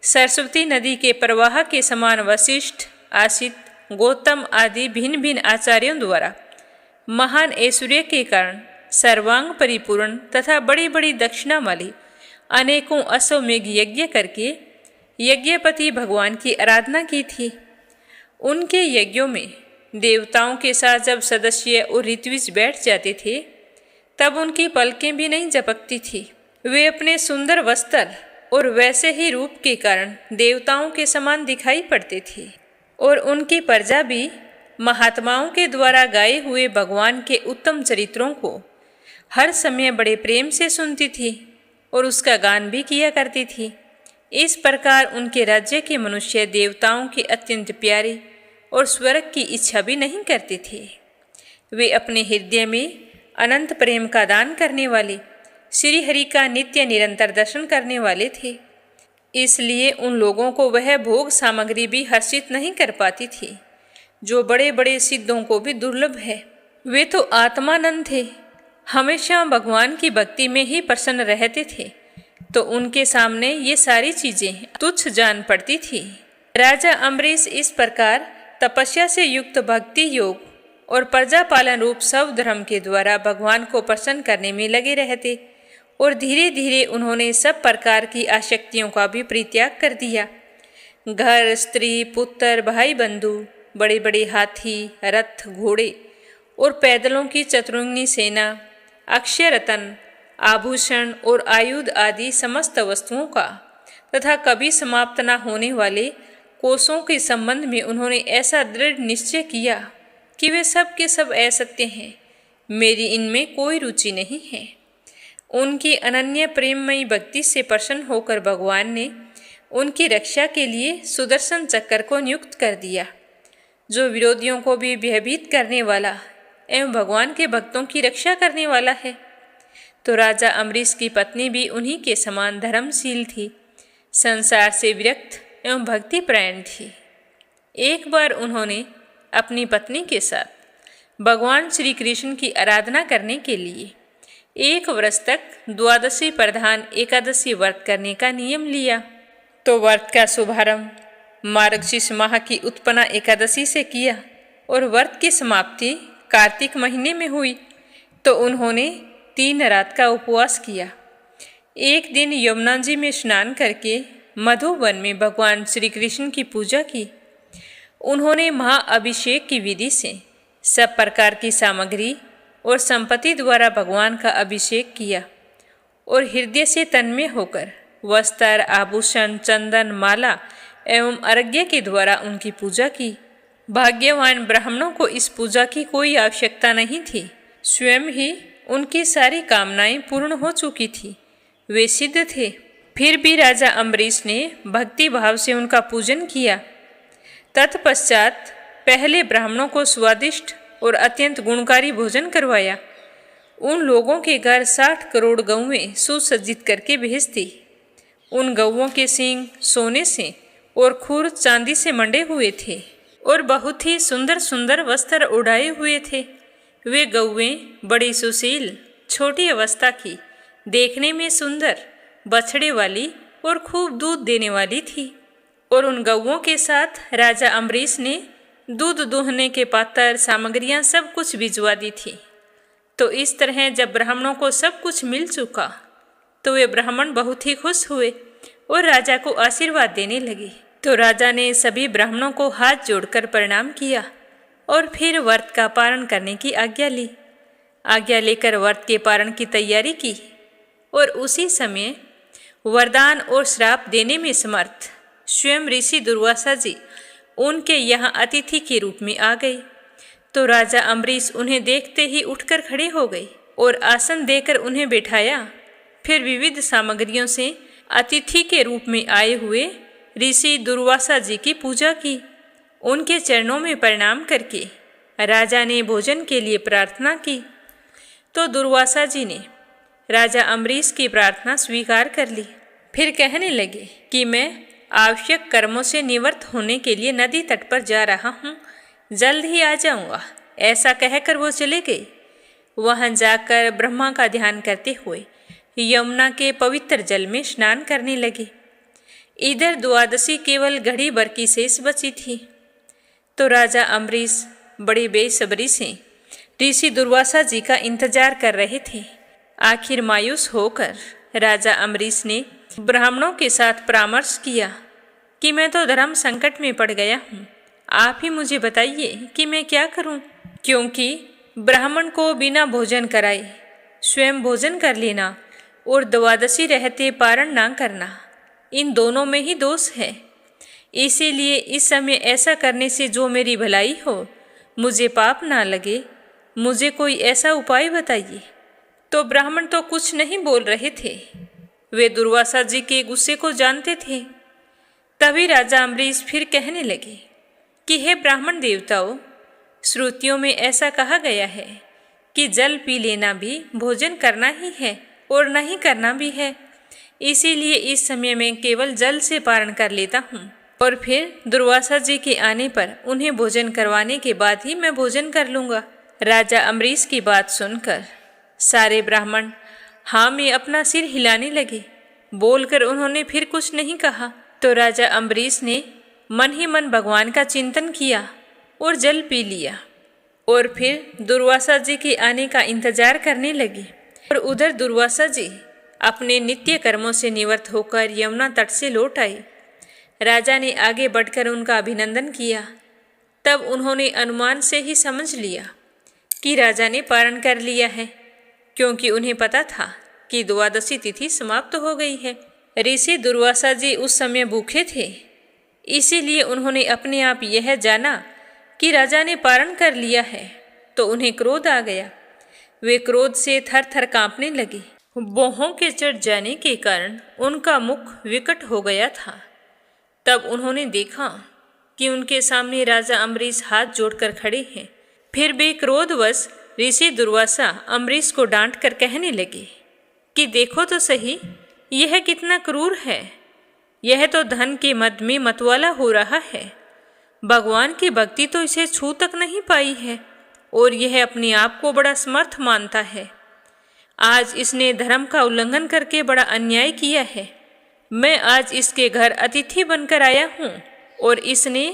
सरस्वती नदी के प्रवाह के समान वशिष्ठ, आसित, गौतम आदि भिन्न भिन्न आचार्यों द्वारा महान ऐश्वर्य के कारण सर्वांग परिपूर्ण तथा बड़ी बड़ी दक्षिणा वाली अनेकों अश्वमेघ यज्ञ करके यज्ञपति भगवान की आराधना की थी। उनके यज्ञों में देवताओं के साथ जब सदस्य और ऋत्विज बैठ जाते थे, तब उनकी पलकें भी नहीं झपकती थी। वे अपने सुंदर वस्त्र और वैसे ही रूप के कारण देवताओं के समान दिखाई पड़ते थे और उनकी प्रजा भी महात्माओं के द्वारा गाए हुए भगवान के उत्तम चरित्रों को हर समय बड़े प्रेम से सुनती थी और उसका गान भी किया करती थी। इस प्रकार उनके राज्य के मनुष्य देवताओं के अत्यंत प्यारे और स्वर्ग की इच्छा भी नहीं करते थे। वे अपने हृदय में अनंत प्रेम का दान करने वाले श्री हरि का नित्य निरंतर दर्शन करने वाले थे। इसलिए उन लोगों को वह भोग सामग्री भी हर्षित नहीं कर पाती थी, जो बड़े बड़े सिद्धों को भी दुर्लभ है। वे तो आत्मानंद थे, हमेशा भगवान की भक्ति में ही प्रसन्न रहते थे, तो उनके सामने ये सारी चीजें तुच्छ जान पड़ती थी। राजा अम्बरीश इस प्रकार तपस्या से युक्त भक्ति योग और प्रजा पालन रूप सब धर्म के द्वारा भगवान को प्रसन्न करने में लगे रहते और धीरे धीरे उन्होंने सब प्रकार की आसक्तियों का भी परित्याग कर दिया। घर, स्त्री, पुत्र, भाई बंधु, बड़े बड़े हाथी, रथ, घोड़े और पैदलों की चतुरंगी सेना, अक्षय रतन, आभूषण और आयुध आदि समस्त वस्तुओं का तथा कभी समाप्त न होने वाले कोषों के संबंध में उन्होंने ऐसा दृढ़ निश्चय किया कि वे सब के सब असत्य हैं, मेरी इनमें कोई रुचि नहीं है। उनकी अनन्य प्रेममयी भक्ति से प्रसन्न होकर भगवान ने उनकी रक्षा के लिए सुदर्शन चक्र को नियुक्त कर दिया, जो विरोधियों को भी भयभीत करने वाला एवं भगवान के भक्तों की रक्षा करने वाला है। तो राजा अम्बरीश की पत्नी भी उन्हीं के समान धर्मशील थी, संसार से विरक्त एवं भक्तिपरायण थी। एक बार उन्होंने अपनी पत्नी के साथ भगवान श्री कृष्ण की आराधना करने के लिए 1 वर्ष तक द्वादशी प्रधान एकादशी व्रत करने का नियम लिया। तो व्रत का शुभारंभ मार्गशीर्ष माह की उत्पन्ना एकादशी से किया और व्रत की समाप्ति कार्तिक महीने में हुई। तो उन्होंने 3 रात का उपवास किया। एक दिन यमुना जी में स्नान करके मधुवन में भगवान श्री कृष्ण की पूजा की। उन्होंने महाअभिषेक की विधि से सब प्रकार की सामग्री और संपत्ति द्वारा भगवान का अभिषेक किया और हृदय से तन्मय होकर वस्त्र, आभूषण, चंदन, माला एवं अर्घ्य के द्वारा उनकी पूजा की। भाग्यवान ब्राह्मणों को इस पूजा की कोई आवश्यकता नहीं थी, स्वयं ही उनकी सारी कामनाएं पूर्ण हो चुकी थी, वे सिद्ध थे। फिर भी राजा अम्बरीश ने भक्ति भाव से उनका पूजन किया। तत्पश्चात पहले ब्राह्मणों को स्वादिष्ट और अत्यंत गुणकारी भोजन करवाया। उन लोगों के घर 60 करोड़ गौवें सुसज्जित करके भेज दी। उन गौवों के सींग सोने से और खुर चांदी से मंडे हुए थे और बहुत ही सुंदर सुंदर वस्त्र उड़ाए हुए थे। वे गौवें बड़ी सुशील, छोटी अवस्था की, देखने में सुंदर, बछड़े वाली और खूब दूध देने वाली थी। और उन गौवों के साथ राजा अम्बरीश ने दूध दूहने के पात्र, सामग्रियां सब कुछ भिजवा दी थी। तो इस तरह जब ब्राह्मणों को सब कुछ मिल चुका तो वे ब्राह्मण बहुत ही खुश हुए और राजा को आशीर्वाद देने लगे। तो राजा ने सभी ब्राह्मणों को हाथ जोड़कर प्रणाम किया और फिर व्रत का पारण करने की आज्ञा ली। आज्ञा लेकर व्रत के पारण की तैयारी की और उसी समय वरदान और श्राप देने में समर्थ स्वयं ऋषि दुर्वासा जी उनके यहाँ अतिथि के रूप में आ गए। तो राजा अम्बरीश उन्हें देखते ही उठकर खड़े हो गए और आसन देकर उन्हें बैठाया। फिर विविध सामग्रियों से अतिथि के रूप में आए हुए ऋषि दुर्वासा जी की पूजा की। उनके चरणों में प्रणाम करके राजा ने भोजन के लिए प्रार्थना की। तो दुर्वासा जी ने राजा अम्बरीश की प्रार्थना स्वीकार कर ली। फिर कहने लगे कि मैं आवश्यक कर्मों से निवृत्त होने के लिए नदी तट पर जा रहा हूँ, जल्द ही आ जाऊँगा। ऐसा कहकर वो चले गए। वहाँ जाकर ब्रह्मा का ध्यान करते हुए यमुना के पवित्र जल में स्नान करने लगे। इधर द्वादशी केवल घड़ी भर की शेष बची थी। तो राजा अम्बरीश बड़ी बेसब्री से ऋषि दुर्वासा जी का इंतजार कर रहे थे। आखिर मायूस होकर राजा अम्बरीश ने ब्राह्मणों के साथ परामर्श किया कि मैं तो धर्म संकट में पड़ गया हूँ, आप ही मुझे बताइए कि मैं क्या करूँ। क्योंकि ब्राह्मण को बिना भोजन कराए स्वयं भोजन कर लेना और द्वादशी रहते पारण ना करना, इन दोनों में ही दोष है। इसीलिए इस समय ऐसा करने से जो मेरी भलाई हो, मुझे पाप ना लगे, मुझे कोई ऐसा उपाय बताइए। तो ब्राह्मण तो कुछ नहीं बोल रहे थे, वे दुर्वासा जी के गुस्से को जानते थे। तभी राजा अम्बरीश फिर कहने लगे कि हे ब्राह्मण देवताओं, श्रुतियों में ऐसा कहा गया है कि जल पी लेना भी भोजन करना ही है और नहीं करना भी है। इसीलिए इस समय मैं केवल जल से पारण कर लेता हूँ और फिर दुर्वासा जी के आने पर उन्हें भोजन करवाने के बाद ही मैं भोजन कर लूँगा। राजा अम्बरीश की बात सुनकर सारे ब्राह्मण हाँ में अपना सिर हिलाने लगे। बोलकर उन्होंने फिर कुछ नहीं कहा। तो राजा अम्बरीश ने मन ही मन भगवान का चिंतन किया और जल पी लिया और फिर दुर्वासा जी के आने का इंतजार करने लगे। और उधर दुर्वासा जी अपने नित्य कर्मों से निवृत्त होकर यमुना तट से लौट आए। राजा ने आगे बढ़कर उनका अभिनंदन किया। तब उन्होंने अनुमान से ही समझ लिया कि राजा ने पारण कर लिया है, क्योंकि उन्हें पता था कि द्वादशी तिथि समाप्त हो गई है। ऋषि दुर्वासा जी उस समय भूखे थे, इसीलिए उन्होंने अपने आप यह जाना कि राजा ने पारण कर लिया है। तो उन्हें क्रोध आ गया। वे क्रोध से थर थर कांपने लगे भौहों के चढ़ जाने के कारण उनका मुख विकट हो गया था। तब उन्होंने देखा कि उनके सामने राजा अम्बरीश हाथ जोड़कर खड़े हैं। फिर वे क्रोधवश ऋषि दुर्वासा अम्बरीश को डांट कर कहने लगे कि देखो तो सही, यह कितना क्रूर है। यह तो धन के मद में मतवाला हो रहा है। भगवान की भक्ति तो इसे छू तक नहीं पाई है और यह अपने आप को बड़ा समर्थ मानता है। आज इसने धर्म का उल्लंघन करके बड़ा अन्याय किया है। मैं आज इसके घर अतिथि बनकर आया हूँ और इसने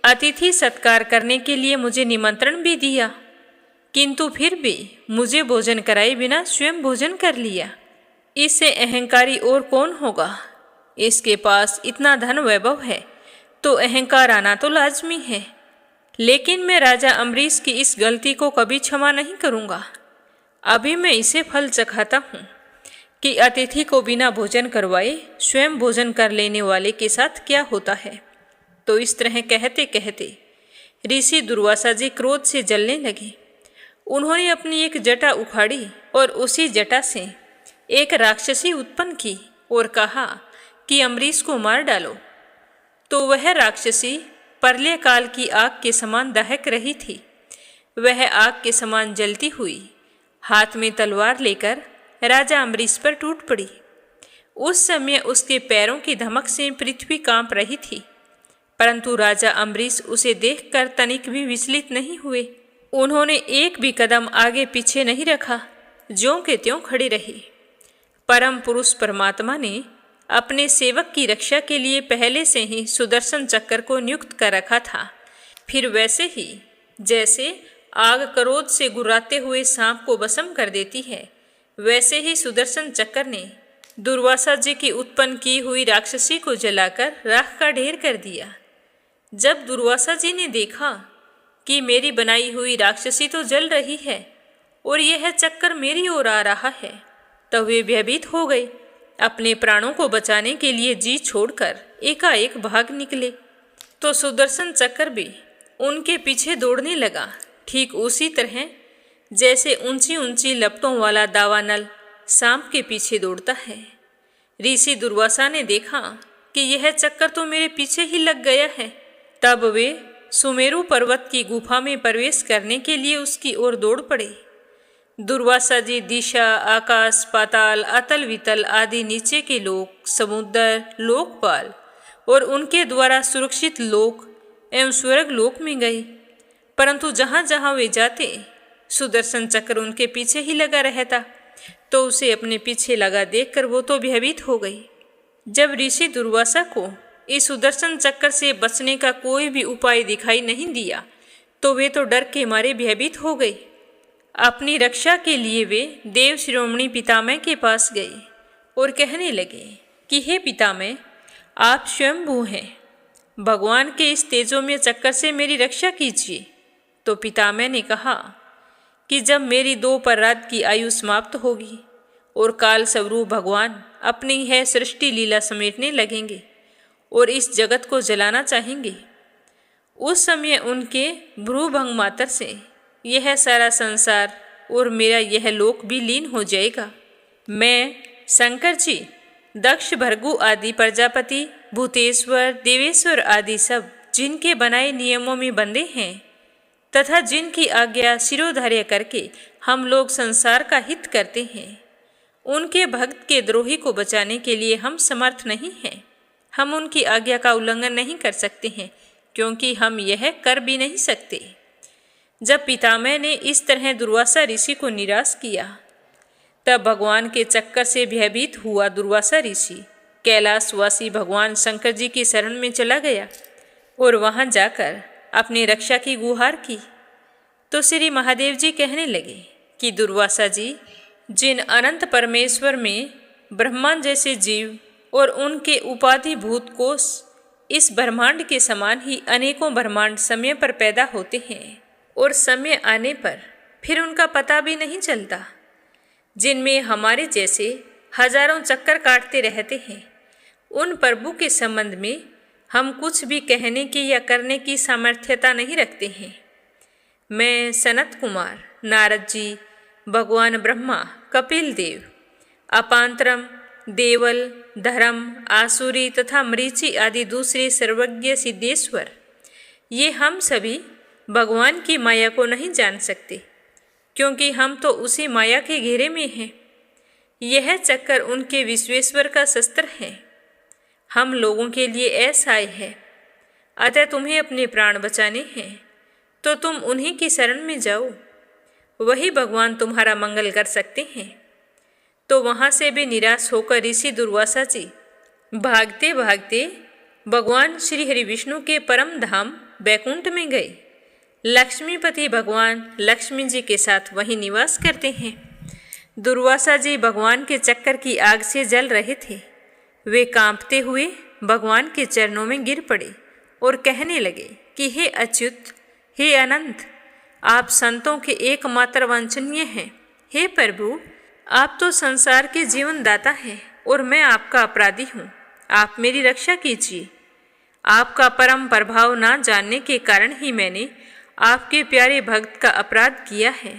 अतिथि सत्कार करने के लिए मुझे निमंत्रण भी दिया, किंतु फिर भी मुझे भोजन कराए बिना स्वयं भोजन कर लिया। इससे अहंकारी और कौन होगा? इसके पास इतना धन वैभव है तो अहंकार आना तो लाजमी है। लेकिन मैं राजा अम्बरीश की इस गलती को कभी क्षमा नहीं करूँगा। अभी मैं इसे फल चखाता हूँ कि अतिथि को बिना भोजन करवाए स्वयं भोजन कर लेने वाले के साथ क्या होता है। तो इस तरह कहते कहते ऋषि दुर्वासा जी क्रोध से जलने लगे। उन्होंने अपनी एक जटा उखाड़ी और उसी जटा से एक राक्षसी उत्पन्न की और कहा कि अम्बरीश को मार डालो। तो वह राक्षसी प्रलय काल की आग के समान दहक रही थी। वह आग के समान जलती हुई हाथ में तलवार लेकर राजा अम्बरीश पर टूट पड़ी। उस समय उसके पैरों की धमक से पृथ्वी कांप रही थी, परंतु राजा अम्बरीश उसे देखकर तनिक भी विचलित नहीं हुए। उन्होंने एक भी कदम आगे पीछे नहीं रखा, ज्यों के त्यों खड़े रहे। परम पुरुष परमात्मा ने अपने सेवक की रक्षा के लिए पहले से ही सुदर्शन चक्र को नियुक्त कर रखा था। फिर वैसे ही जैसे आग क्रोध से गुर्राते हुए सांप को भस्म कर देती है, वैसे ही सुदर्शन चक्र ने दुर्वासा जी की उत्पन्न की हुई राक्षसी को जलाकर राख का ढेर कर दिया। जब दुर्वासा जी ने देखा कि मेरी बनाई हुई राक्षसी तो जल रही है और यह चक्कर मेरी ओर आ रहा है, तब वे भयभीत हो गए। अपने प्राणों को बचाने के लिए जी छोड़कर एकाएक भाग निकले। तो सुदर्शन चक्र भी उनके पीछे दौड़ने लगा, ठीक उसी तरह जैसे ऊंची ऊंची लपटों वाला दावानल सांप के पीछे दौड़ता है। ऋषि दुर्वासा ने देखा कि यह चक्कर तो मेरे पीछे ही लग गया है। तब वे सुमेरु पर्वत की गुफा में प्रवेश करने के लिए उसकी ओर दौड़ पड़े। दुर्वासा जी दिशा, आकाश, पाताल, अतल वितल आदि नीचे के लोक, समुद्र, लोकपाल और उनके द्वारा सुरक्षित लोक एवं स्वर्ग लोक में गए, परंतु जहाँ जहाँ वे जाते सुदर्शन चक्र उनके पीछे ही लगा रहता। तो उसे अपने पीछे लगा देखकर वो तो भयभीत हो गई। जब ऋषि दुर्वासा को इस सुदर्शन चक्र से बचने का कोई भी उपाय दिखाई नहीं दिया, तो वे तो डर के मारे भयभीत हो गए। अपनी रक्षा के लिए वे देव शिरोमणि पितामह के पास गए और कहने लगे कि हे पितामह, आप स्वयंभू हैं, भगवान के इस तेजोमय चक्कर से मेरी रक्षा कीजिए। तो पितामह ने कहा कि जब मेरी 2 परात की आयु समाप्त होगी और काल स्वरूप भगवान अपनी यह सृष्टि लीला समेटने लगेंगे और इस जगत को जलाना चाहेंगे, उस समय उनके भ्रूभंग मात्र से यह सारा संसार और मेरा यह लोक भी लीन हो जाएगा। मैं शंकर जी, दक्ष, भृगु आदि प्रजापति, भूतेश्वर, देवेश्वर आदि सब जिनके बनाए नियमों में बंधे हैं तथा जिनकी आज्ञा शिरोधार्य करके हम लोग संसार का हित करते हैं, उनके भक्त के द्रोही को बचाने के लिए हम समर्थ नहीं हैं। हम उनकी आज्ञा का उल्लंघन नहीं कर सकते हैं, क्योंकि हम यह कर भी नहीं सकते। जब पितामह ने इस तरह दुर्वासा ऋषि को निराश किया, तब भगवान के चक्कर से भयभीत हुआ दुर्वासा ऋषि कैलाशवासी भगवान शंकर जी की शरण में चला गया और वहां जाकर अपनी रक्षा की गुहार की। तो श्री महादेव जी कहने लगे कि दुर्वासा जी, जिन अनंत परमेश्वर में ब्रह्मांड जैसे जीव और उनके उपाधि भूत कोष इस ब्रह्मांड के समान ही अनेकों ब्रह्मांड समय पर पैदा होते हैं और समय आने पर फिर उनका पता भी नहीं चलता, जिनमें हमारे जैसे हजारों चक्कर काटते रहते हैं, उन प्रभु के संबंध में हम कुछ भी कहने की या करने की सामर्थ्यता नहीं रखते हैं। मैं सनत कुमार, नारद जी, भगवान ब्रह्मा, कपिल देव अपांतरम, देवल, धर्म, आसुरी तथा मरीचि आदि दूसरे सर्वज्ञ सिद्धेश्वर, ये हम सभी भगवान की माया को नहीं जान सकते, क्योंकि हम तो उसी माया के घेरे में हैं। यह चक्कर उनके विश्वेश्वर का शस्त्र है, हम लोगों के लिए असहाय है। अतः तुम्हें अपने प्राण बचाने हैं तो तुम उन्हीं की शरण में जाओ, वही भगवान तुम्हारा मंगल कर सकते हैं। तो वहाँ से भी निराश होकर ऋषि दुर्वासा जी भागते भागते भगवान श्री हरि विष्णु के परम धाम बैकुंठ में गए। लक्ष्मीपति भगवान लक्ष्मी जी के साथ वहीं निवास करते हैं। दुर्वासा जी भगवान के चक्कर की आग से जल रहे थे। वे कांपते हुए भगवान के चरणों में गिर पड़े और कहने लगे कि हे अच्युत, हे अनंत, आप संतों के एकमात्र वांछनीय हैं। हे प्रभु, आप तो संसार के जीवन दाता हैं और मैं आपका अपराधी हूँ। आप मेरी रक्षा कीजिए। आपका परम प्रभाव ना जानने के कारण ही मैंने आपके प्यारे भक्त का अपराध किया है।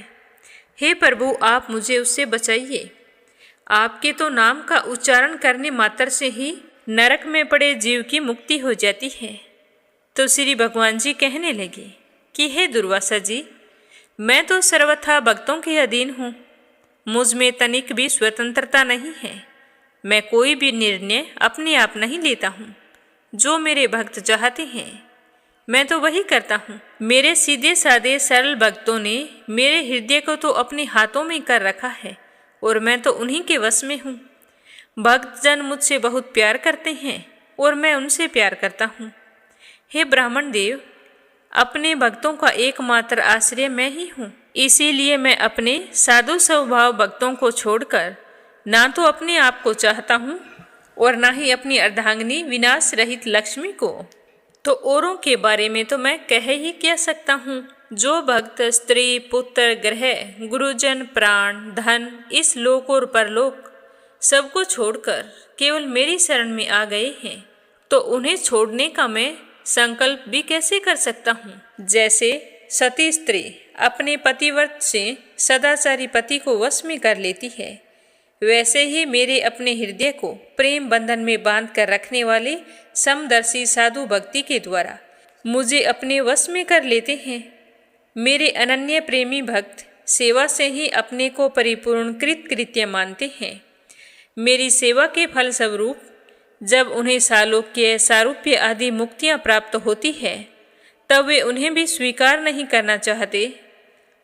हे प्रभु, आप मुझे उससे बचाइए। आपके तो नाम का उच्चारण करने मात्र से ही नरक में पड़े जीव की मुक्ति हो जाती है। तो श्री भगवान जी कहने लगे कि हे दुर्वासा जी, मैं तो सर्वथा भक्तों के अधीन हूँ। मुझ में तनिक भी स्वतंत्रता नहीं है। मैं कोई भी निर्णय अपने आप नहीं लेता हूँ। जो मेरे भक्त चाहते हैं मैं तो वही करता हूँ। मेरे सीधे साधे सरल भक्तों ने मेरे हृदय को तो अपने हाथों में कर रखा है और मैं तो उन्हीं के वश में हूँ। भक्तजन मुझसे बहुत प्यार करते हैं और मैं उनसे प्यार करता हूँ। हे ब्राह्मण देव, अपने भक्तों का एकमात्र आश्रय मैं ही हूँ। इसीलिए मैं अपने साधु स्वभाव भक्तों को छोड़कर ना तो अपने आप को चाहता हूँ और ना ही अपनी अर्धांगिनी विनाश रहित लक्ष्मी को। तो औरों के बारे में तो मैं कह ही क्या सकता हूँ। जो भक्त स्त्री, पुत्र, ग्रह, गुरुजन, प्राण, धन, इस लोक और परलोक सबको छोड़कर केवल मेरी शरण में आ गए हैं, तो उन्हें छोड़ने का मैं संकल्प भी कैसे कर सकता हूँ। जैसे सती स्त्री अपने पतिव्रत से सदाचारी पति को वश में कर लेती है, वैसे ही मेरे अपने हृदय को प्रेम बंधन में बांध कर रखने वाले समदर्शी साधु भक्ति के द्वारा मुझे अपने वश में कर लेते हैं। मेरे अनन्य प्रेमी भक्त सेवा से ही अपने को परिपूर्ण कृत्य मानते हैं। मेरी सेवा के फल स्वरूप जब उन्हें सालोक्य, सारूप्य आदि मुक्तियाँ प्राप्त होती है, तब वे उन्हें भी स्वीकार नहीं करना चाहते।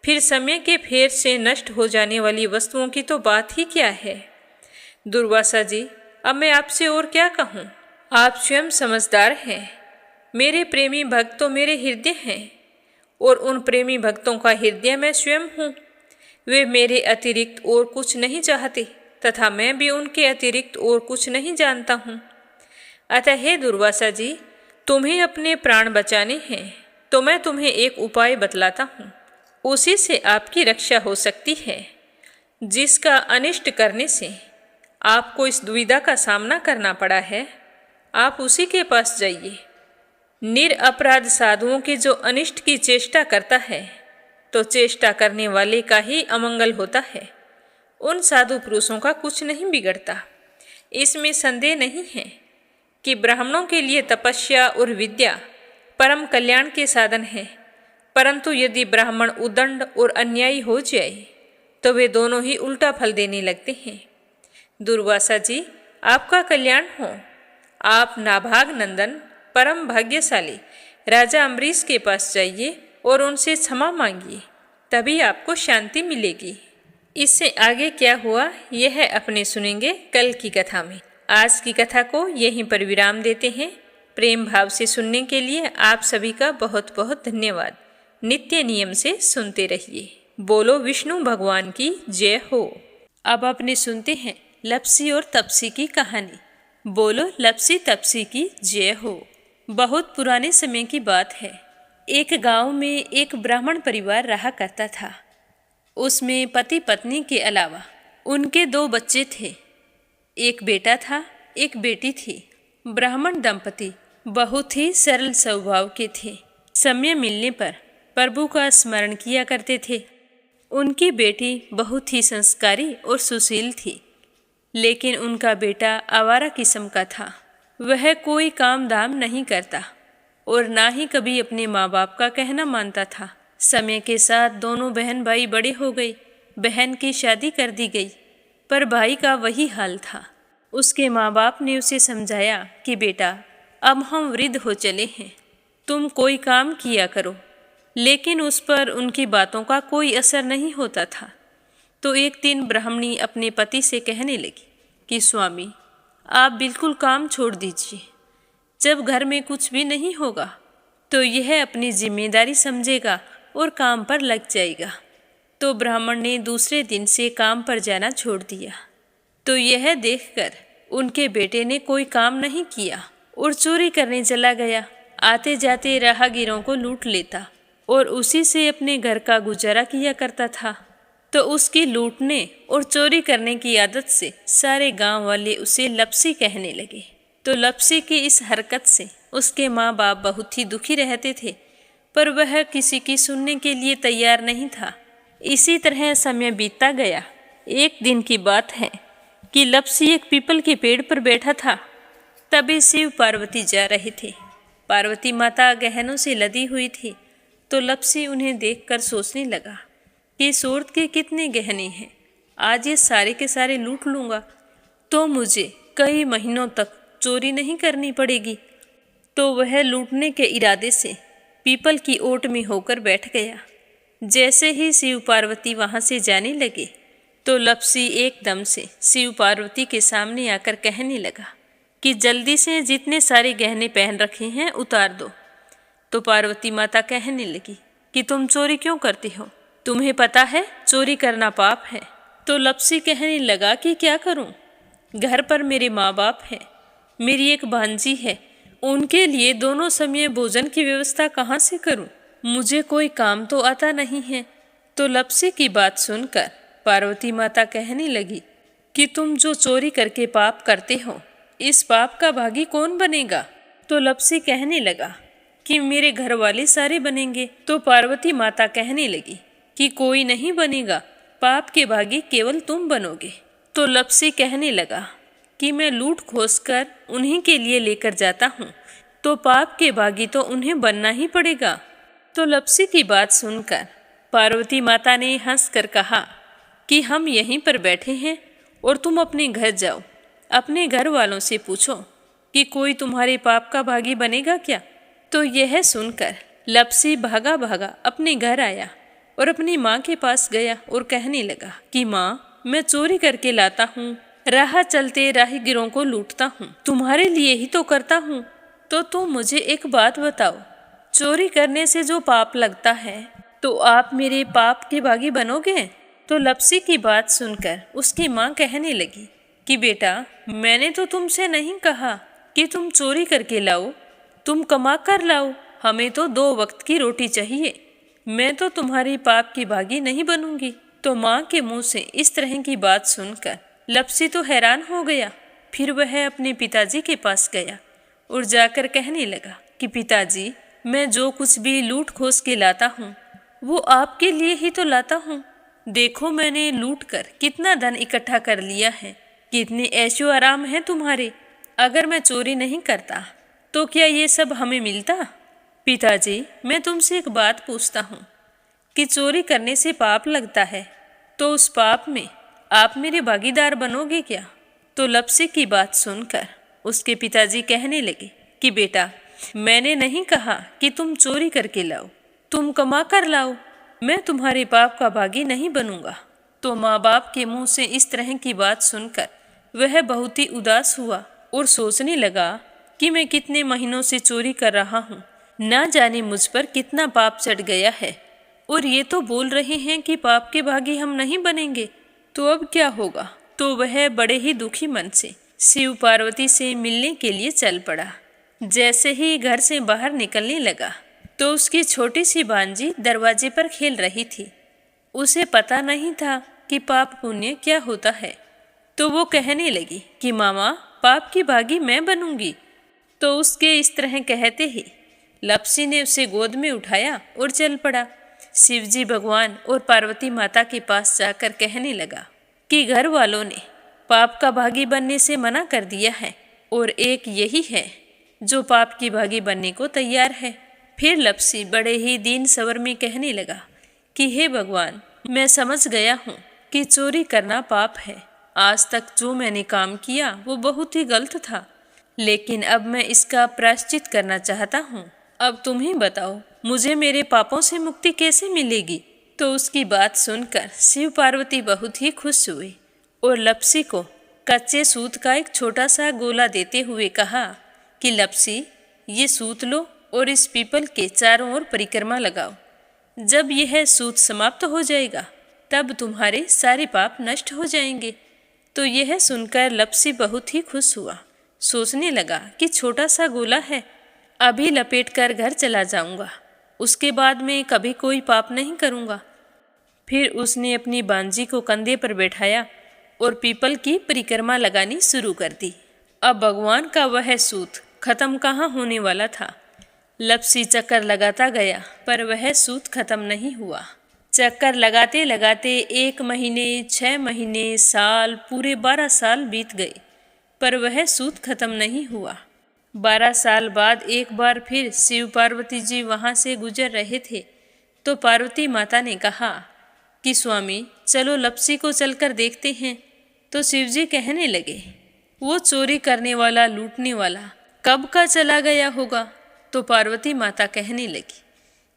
फिर समय के फेर से नष्ट हो जाने वाली वस्तुओं की तो बात ही क्या है। दुर्वासा जी, अब मैं आपसे और क्या कहूँ। आप स्वयं समझदार हैं। मेरे प्रेमी भक्त तो मेरे हृदय हैं और उन प्रेमी भक्तों का हृदय मैं स्वयं हूँ। वे मेरे अतिरिक्त और कुछ नहीं चाहते तथा मैं भी उनके अतिरिक्त और कुछ नहीं जानता हूँ। अतः हे दुर्वासा जी, तुम्हें अपने प्राण बचाने हैं तो मैं तुम्हें एक उपाय बतलाता हूँ। उसी से आपकी रक्षा हो सकती है। जिसका अनिष्ट करने से आपको इस दुविधा का सामना करना पड़ा है, आप उसी के पास जाइए। निरअपराध साधुओं के जो अनिष्ट की चेष्टा करता है, तो चेष्टा करने वाले का ही अमंगल होता है। उन साधु पुरुषों का कुछ नहीं बिगड़ता। इसमें संदेह नहीं है कि ब्राह्मणों के लिए तपस्या और विद्या परम कल्याण के साधन है, परंतु यदि ब्राह्मण उदंड और अन्यायी हो जाए तो वे दोनों ही उल्टा फल देने लगते हैं। दुर्वासा जी, आपका कल्याण हो। आप नाभाग नंदन परम भाग्यशाली राजा अम्बरीश के पास जाइए और उनसे क्षमा मांगिए, तभी आपको शांति मिलेगी। इससे आगे क्या हुआ यह अपने सुनेंगे कल की कथा में। आज की कथा को यहीं पर विराम देते हैं। प्रेम भाव से सुनने के लिए आप सभी का बहुत बहुत धन्यवाद। नित्य नियम से सुनते रहिए। बोलो विष्णु भगवान की जय हो। अब अपने सुनते हैं लपसी और तपसी की कहानी। बोलो लपसी तपसी की जय हो। बहुत पुराने समय की बात है। एक गांव में एक ब्राह्मण परिवार रहा करता था। उसमें पति पत्नी के अलावा उनके 2 बच्चे थे। एक बेटा था, एक बेटी थी। ब्राह्मण दंपति बहुत ही सरल स्वभाव के थे। समय मिलने पर प्रभु का स्मरण किया करते थे। उनकी बेटी बहुत ही संस्कारी और सुशील थी। लेकिन उनका बेटा आवारा किस्म का था। वह कोई काम धाम नहीं करता और ना ही कभी अपने माँ बाप का कहना मानता था। समय के साथ दोनों बहन भाई बड़े हो गए। बहन की शादी कर दी गई, पर भाई का वही हाल था। उसके माँ बाप ने उसे समझाया कि बेटा, अब हम वृद्ध हो चले हैं, तुम कोई काम किया करो। लेकिन उस पर उनकी बातों का कोई असर नहीं होता था। तो एक दिन ब्राह्मणी अपने पति से कहने लगी कि स्वामी, आप बिल्कुल काम छोड़ दीजिए। जब घर में कुछ भी नहीं होगा तो यह अपनी जिम्मेदारी समझेगा और काम पर लग जाएगा। तो ब्राह्मण ने दूसरे दिन से काम पर जाना छोड़ दिया। तो यह देखकर उनके बेटे ने कोई काम नहीं किया और चोरी करने चला गया। आते जाते राहगीरों को लूट लेता और उसी से अपने घर का गुजारा किया करता था। तो उसकी लूटने और चोरी करने की आदत से सारे गांव वाले उसे लपसी कहने लगे। तो लपसी की इस हरकत से उसके माँ बाप बहुत ही दुखी रहते थे, पर वह किसी की सुनने के लिए तैयार नहीं था। इसी तरह समय बीतता गया। एक दिन की बात है कि लपसी एक पीपल के पेड़ पर बैठा था। तभी शिव पार्वती जा रहे थे। पार्वती माता गहनों से लदी हुई थी। तो लपसी उन्हें देखकर सोचने लगा कि सूरत के कितने गहने हैं, आज ये सारे के सारे लूट लूँगा तो मुझे कई महीनों तक चोरी नहीं करनी पड़ेगी। तो वह लूटने के इरादे से पीपल की ओट में होकर बैठ गया। जैसे ही शिव पार्वती वहाँ से जाने लगे तो लपसी एकदम से शिव पार्वती के सामने आकर कहने लगा कि जल्दी से जितने सारे गहने पहन रखे हैं उतार दो। तो पार्वती माता कहने लगी कि तुम चोरी क्यों करती हो, तुम्हें पता है चोरी करना पाप है। तो लपसी कहने लगा कि क्या करूं, घर पर मेरे माँ बाप हैं, मेरी एक भांजी है, उनके लिए दोनों समय भोजन की व्यवस्था कहाँ से करूं, मुझे कोई काम तो आता नहीं है। तो लपसी की बात सुनकर पार्वती माता कहने लगी कि तुम जो चोरी करके पाप करते हो, इस पाप का भागी कौन बनेगा। तो लपसी कहने लगा कि मेरे घर वाले सारे बनेंगे। तो पार्वती माता कहने लगी कि कोई नहीं बनेगा, पाप के भागी केवल तुम बनोगे। तो लपसी कहने लगा कि मैं लूट खोस कर उन्हीं के लिए लेकर जाता हूँ, तो पाप के भागी तो उन्हें बनना ही पड़ेगा। तो लपसी की बात सुनकर पार्वती माता ने हंसकर कहा कि हम यहीं पर बैठे हैं और तुम अपने घर जाओ, अपने घर वालों से पूछो कि कोई तुम्हारे पाप का भागी बनेगा क्या। तो यह सुनकर लपसी भागा भागा अपने घर आया और अपनी माँ के पास गया और कहने लगा कि माँ, मैं चोरी करके लाता हूँ, राह चलते राहगीरों को लूटता हूँ, तुम्हारे लिए ही तो करता हूँ। तो तुम मुझे एक बात बताओ, चोरी करने से जो पाप लगता है तो आप मेरे पाप के भागी बनोगे। तो लपसी की बात सुनकर उसकी माँ कहने लगी कि बेटा, मैंने तो तुमसे नहीं कहा कि तुम चोरी करके लाओ, तुम कमा कर लाओ, हमें तो 2 वक्त की रोटी चाहिए, मैं तो तुम्हारी पाप की भागी नहीं बनूंगी। तो माँ के मुंह से इस तरह की बात सुनकर लपसी तो हैरान हो गया। फिर वह अपने पिताजी के पास गया और जाकर कहने लगा कि पिताजी, मैं जो कुछ भी लूट खोस के लाता हूँ वो आपके लिए ही तो लाता हूँ। देखो मैंने लूट कर कितना धन इकट्ठा कर लिया है, कितने ऐशो आराम है तुम्हारे। अगर मैं चोरी नहीं करता तो क्या ये सब हमें मिलता। पिताजी, मैं तुमसे एक बात पूछता हूँ कि चोरी करने से पाप लगता है, तो उस पाप में आप मेरे भागीदार बनोगे क्या। तो लपसी की बात सुनकर उसके पिताजी कहने लगे कि बेटा, मैंने नहीं कहा कि तुम चोरी करके लाओ, तुम कमा कर लाओ, मैं तुम्हारे पाप का भागी नहीं बनूंगा। तो माँ बाप के मुंह से इस तरह की बात सुनकर वह बहुत ही उदास हुआ और सोचने लगा कि मैं कितने महीनों से चोरी कर रहा हूँ, ना जाने मुझ पर कितना पाप चढ़ गया है, और ये तो बोल रहे हैं कि पाप के भागी हम नहीं बनेंगे, तो अब क्या होगा। तो वह बड़े ही दुखी मन से शिव पार्वती से मिलने के लिए चल पड़ा। जैसे ही घर से बाहर निकलने लगा तो उसकी छोटी सी भांजी दरवाजे पर खेल रही थी। उसे पता नहीं था कि पाप पुण्य क्या होता है। तो वो कहने लगी कि मामा, पाप की भागी मैं बनूंगी। तो उसके इस तरह कहते ही लपसी ने उसे गोद में उठाया और चल पड़ा। शिवजी भगवान और पार्वती माता के पास जाकर कहने लगा कि घर वालों ने पाप का भागी बनने से मना कर दिया है, और एक यही है जो पाप की भागी बनने को तैयार है। फिर लप्सी बड़े ही दीन स्वर में कहने लगा कि हे भगवान, मैं समझ गया हूँ कि चोरी करना पाप है। आज तक जो मैंने काम किया वो बहुत ही गलत था, लेकिन अब मैं इसका प्रायश्चित करना चाहता हूँ। अब तुम ही बताओ, मुझे मेरे पापों से मुक्ति कैसे मिलेगी? तो उसकी बात सुनकर शिव पार्वती बहुत ही खुश हुए और लप्सी को कच्चे सूत का एक छोटा सा गोला देते हुए कहा कि लप्सी, ये सूत लो और इस पीपल के चारों ओर परिक्रमा लगाओ। जब यह सूत समाप्त हो जाएगा तब तुम्हारे सारे पाप नष्ट हो जाएंगे। तो यह सुनकर लप्सी बहुत ही खुश हुआ। सोचने लगा कि छोटा सा गोला है, अभी लपेट कर घर चला जाऊंगा, उसके बाद में कभी कोई पाप नहीं करूंगा। फिर उसने अपनी बांजी को कंधे पर बैठाया और पीपल की परिक्रमा लगानी शुरू कर दी। अब भगवान का वह सूत खत्म कहाँ होने वाला था। लप्सी चक्कर लगाता गया पर वह सूत खत्म नहीं हुआ। चक्कर लगाते लगाते 1 महीने, 6 महीने, साल, पूरे 12 साल बीत गए, पर वह सूत खत्म नहीं हुआ। 12 साल बाद एक बार फिर शिव पार्वती जी वहाँ से गुजर रहे थे, तो पार्वती माता ने कहा कि स्वामी, चलो लप्सी को चलकर देखते हैं। तो शिवजी कहने लगे, वो चोरी करने वाला, लूटने वाला कब का चला गया होगा? तो पार्वती माता कहने लगी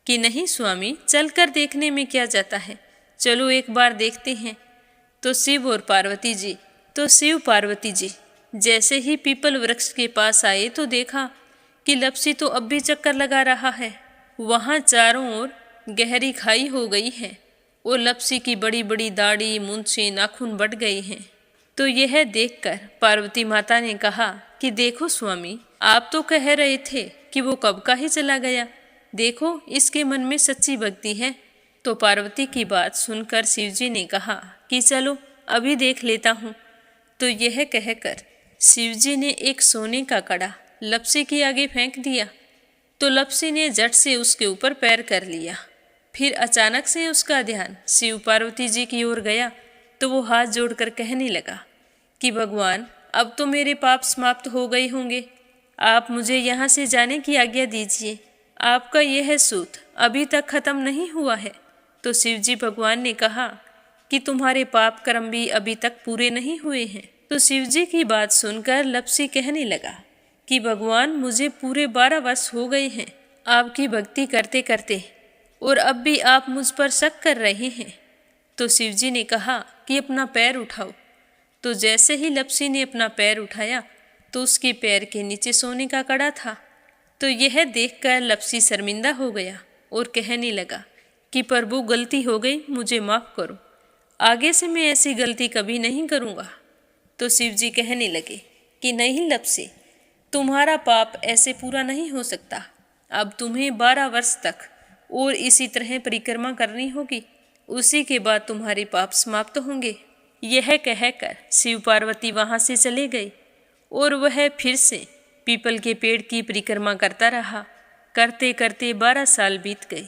कि नहीं स्वामी, चलकर देखने में क्या जाता है, चलो एक बार देखते हैं। तो शिव पार्वती जी जैसे ही पीपल वृक्ष के पास आए तो देखा कि लप्सी तो अब भी चक्कर लगा रहा है। वहाँ चारों ओर गहरी खाई हो गई है और लप्सी की बड़ी बड़ी दाढ़ी, मूंछें, नाखून बढ़ गए हैं। तो यह देखकर पार्वती माता ने कहा कि देखो स्वामी, आप तो कह रहे थे कि वो कब का ही चला गया, देखो इसके मन में सच्ची भक्ति है। तो पार्वती की बात सुनकर शिवजी ने कहा कि चलो अभी देख लेता हूँ। तो यह कहकर शिवजी ने एक सोने का कड़ा लप्सी के आगे फेंक दिया। तो लप्सी ने झट से उसके ऊपर पैर कर लिया। फिर अचानक से उसका ध्यान शिव पार्वती जी की ओर गया, तो वो हाथ जोड़कर कहने लगा कि भगवान, अब तो मेरे पाप समाप्त हो गए होंगे, आप मुझे यहाँ से जाने की आज्ञा दीजिए। आपका यह सूत अभी तक खत्म नहीं हुआ है। तो शिवजी भगवान ने कहा कि तुम्हारे पाप कर्म भी अभी तक पूरे नहीं हुए हैं। तो शिवजी की बात सुनकर लप्सी कहने लगा कि भगवान, मुझे पूरे 12 वर्ष हो गए हैं आपकी भक्ति करते करते, और अब भी आप मुझ पर शक कर रहे हैं। तो शिवजी ने कहा कि अपना पैर उठाओ। तो जैसे ही लप्सी ने अपना पैर उठाया तो उसके पैर के नीचे सोने का कड़ा था। तो यह देखकर लप्सी शर्मिंदा हो गया और कहने लगा कि प्रभु, गलती हो गई, मुझे माफ़ करो, आगे से मैं ऐसी गलती कभी नहीं करूँगा। तो शिवजी कहने लगे कि नहीं लप्सी, तुम्हारा पाप ऐसे पूरा नहीं हो सकता। अब तुम्हें 12 वर्ष तक और इसी तरह परिक्रमा करनी होगी, उसी के बाद तुम्हारे पाप समाप्त होंगे। यह कहकर शिव पार्वती वहाँ से चले गए और वह फिर से पीपल के पेड़ की परिक्रमा करता रहा। करते करते 12 साल बीत गए।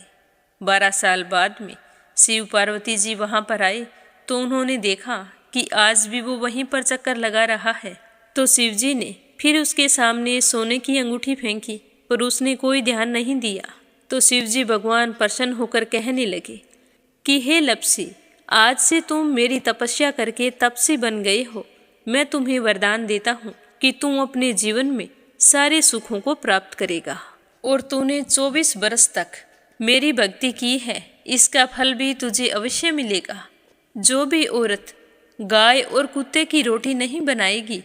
12 साल बाद में शिव पार्वती जी वहाँ पर आए तो उन्होंने देखा कि आज भी वो वहीं पर चक्कर लगा रहा है। तो शिवजी ने फिर उसके सामने सोने की अंगूठी फेंकी, पर उसने कोई ध्यान नहीं दिया। तो शिवजी भगवान प्रसन्न होकर कहने लगे कि हे लप्सी, आज से तुम मेरी तपस्या करके तपसी बन गए हो। मैं तुम्हें वरदान देता हूँ कि तुम अपने जीवन में सारे सुखों को प्राप्त करेगा। और तूने 24 बरस तक मेरी भक्ति की है, इसका फल भी तुझे अवश्य मिलेगा। जो भी औरत गाय और कुत्ते की रोटी नहीं बनाएगी,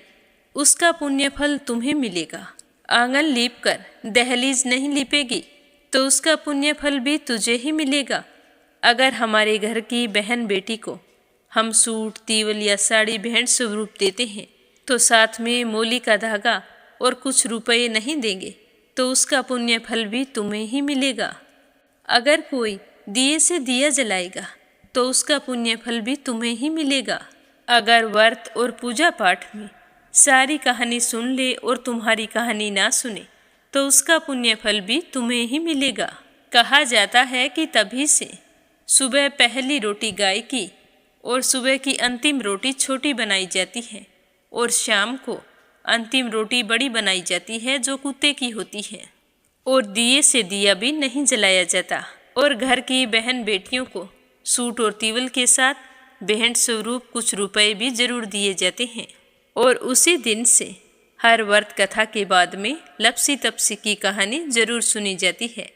उसका पुण्य फल तुम्हें मिलेगा। आंगन लीप कर दहलीज नहीं लीपेगी, तो उसका पुण्य फल भी तुझे ही मिलेगा। अगर हमारे घर की बहन बेटी को हम सूट, तीवल या साड़ी भेंट स्वरूप देते हैं, तो साथ में मोली का धागा और कुछ रुपये नहीं देंगे, तो उसका पुण्य फल भी तुम्हें ही मिलेगा। अगर कोई दिए से दिया जलाएगा, तो उसका पुण्य फल भी तुम्हें ही मिलेगा। अगर व्रत और पूजा पाठ में सारी कहानी सुन ले और तुम्हारी कहानी ना सुने, तो उसका पुण्य फल भी तुम्हें ही मिलेगा। कहा जाता है कि तभी से सुबह पहली रोटी गाय की और सुबह की अंतिम रोटी छोटी बनाई जाती है और शाम को अंतिम रोटी बड़ी बनाई जाती है जो कुत्ते की होती है। और दिए से दिया भी नहीं जलाया जाता और घर की बहन बेटियों को सूट और तीवल के साथ भेंट स्वरूप कुछ रुपए भी जरूर दिए जाते हैं। और उसी दिन से हर व्रत कथा के बाद में लपसी तपसी की कहानी जरूर सुनी जाती है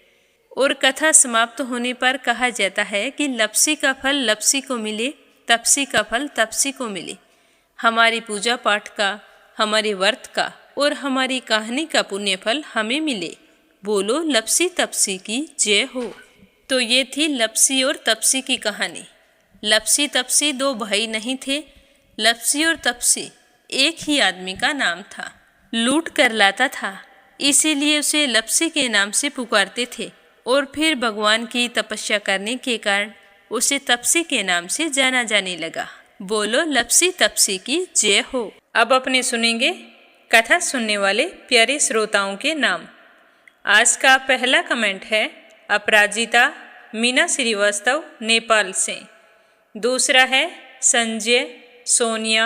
और कथा समाप्त होने पर कहा जाता है कि लपसी का फल लपसी को मिले, तपसी का फल तपसी को मिले। हमारी पूजा पाठ का, हमारे व्रत का और हमारी कहानी का पुण्य फल हमें मिले। बोलो लपसी तपसी की जय हो। तो ये थी लपसी और तपसी की कहानी। लपसी तपसी दो भाई नहीं थे, लपसी और तपसी एक ही आदमी का नाम था। लूट कर लाता था, इसीलिए उसे लपसी के नाम से पुकारते थे और फिर भगवान की तपस्या करने के कारण उसे तपसी के नाम से जाना जाने लगा। बोलो लपसी तपसी की जय हो। अब अपने सुनेंगे कथा सुनने वाले प्यारे श्रोताओं के नाम। आज का पहला कमेंट है अपराजिता मीना श्रीवास्तव नेपाल से। दूसरा है संजय, सोनिया,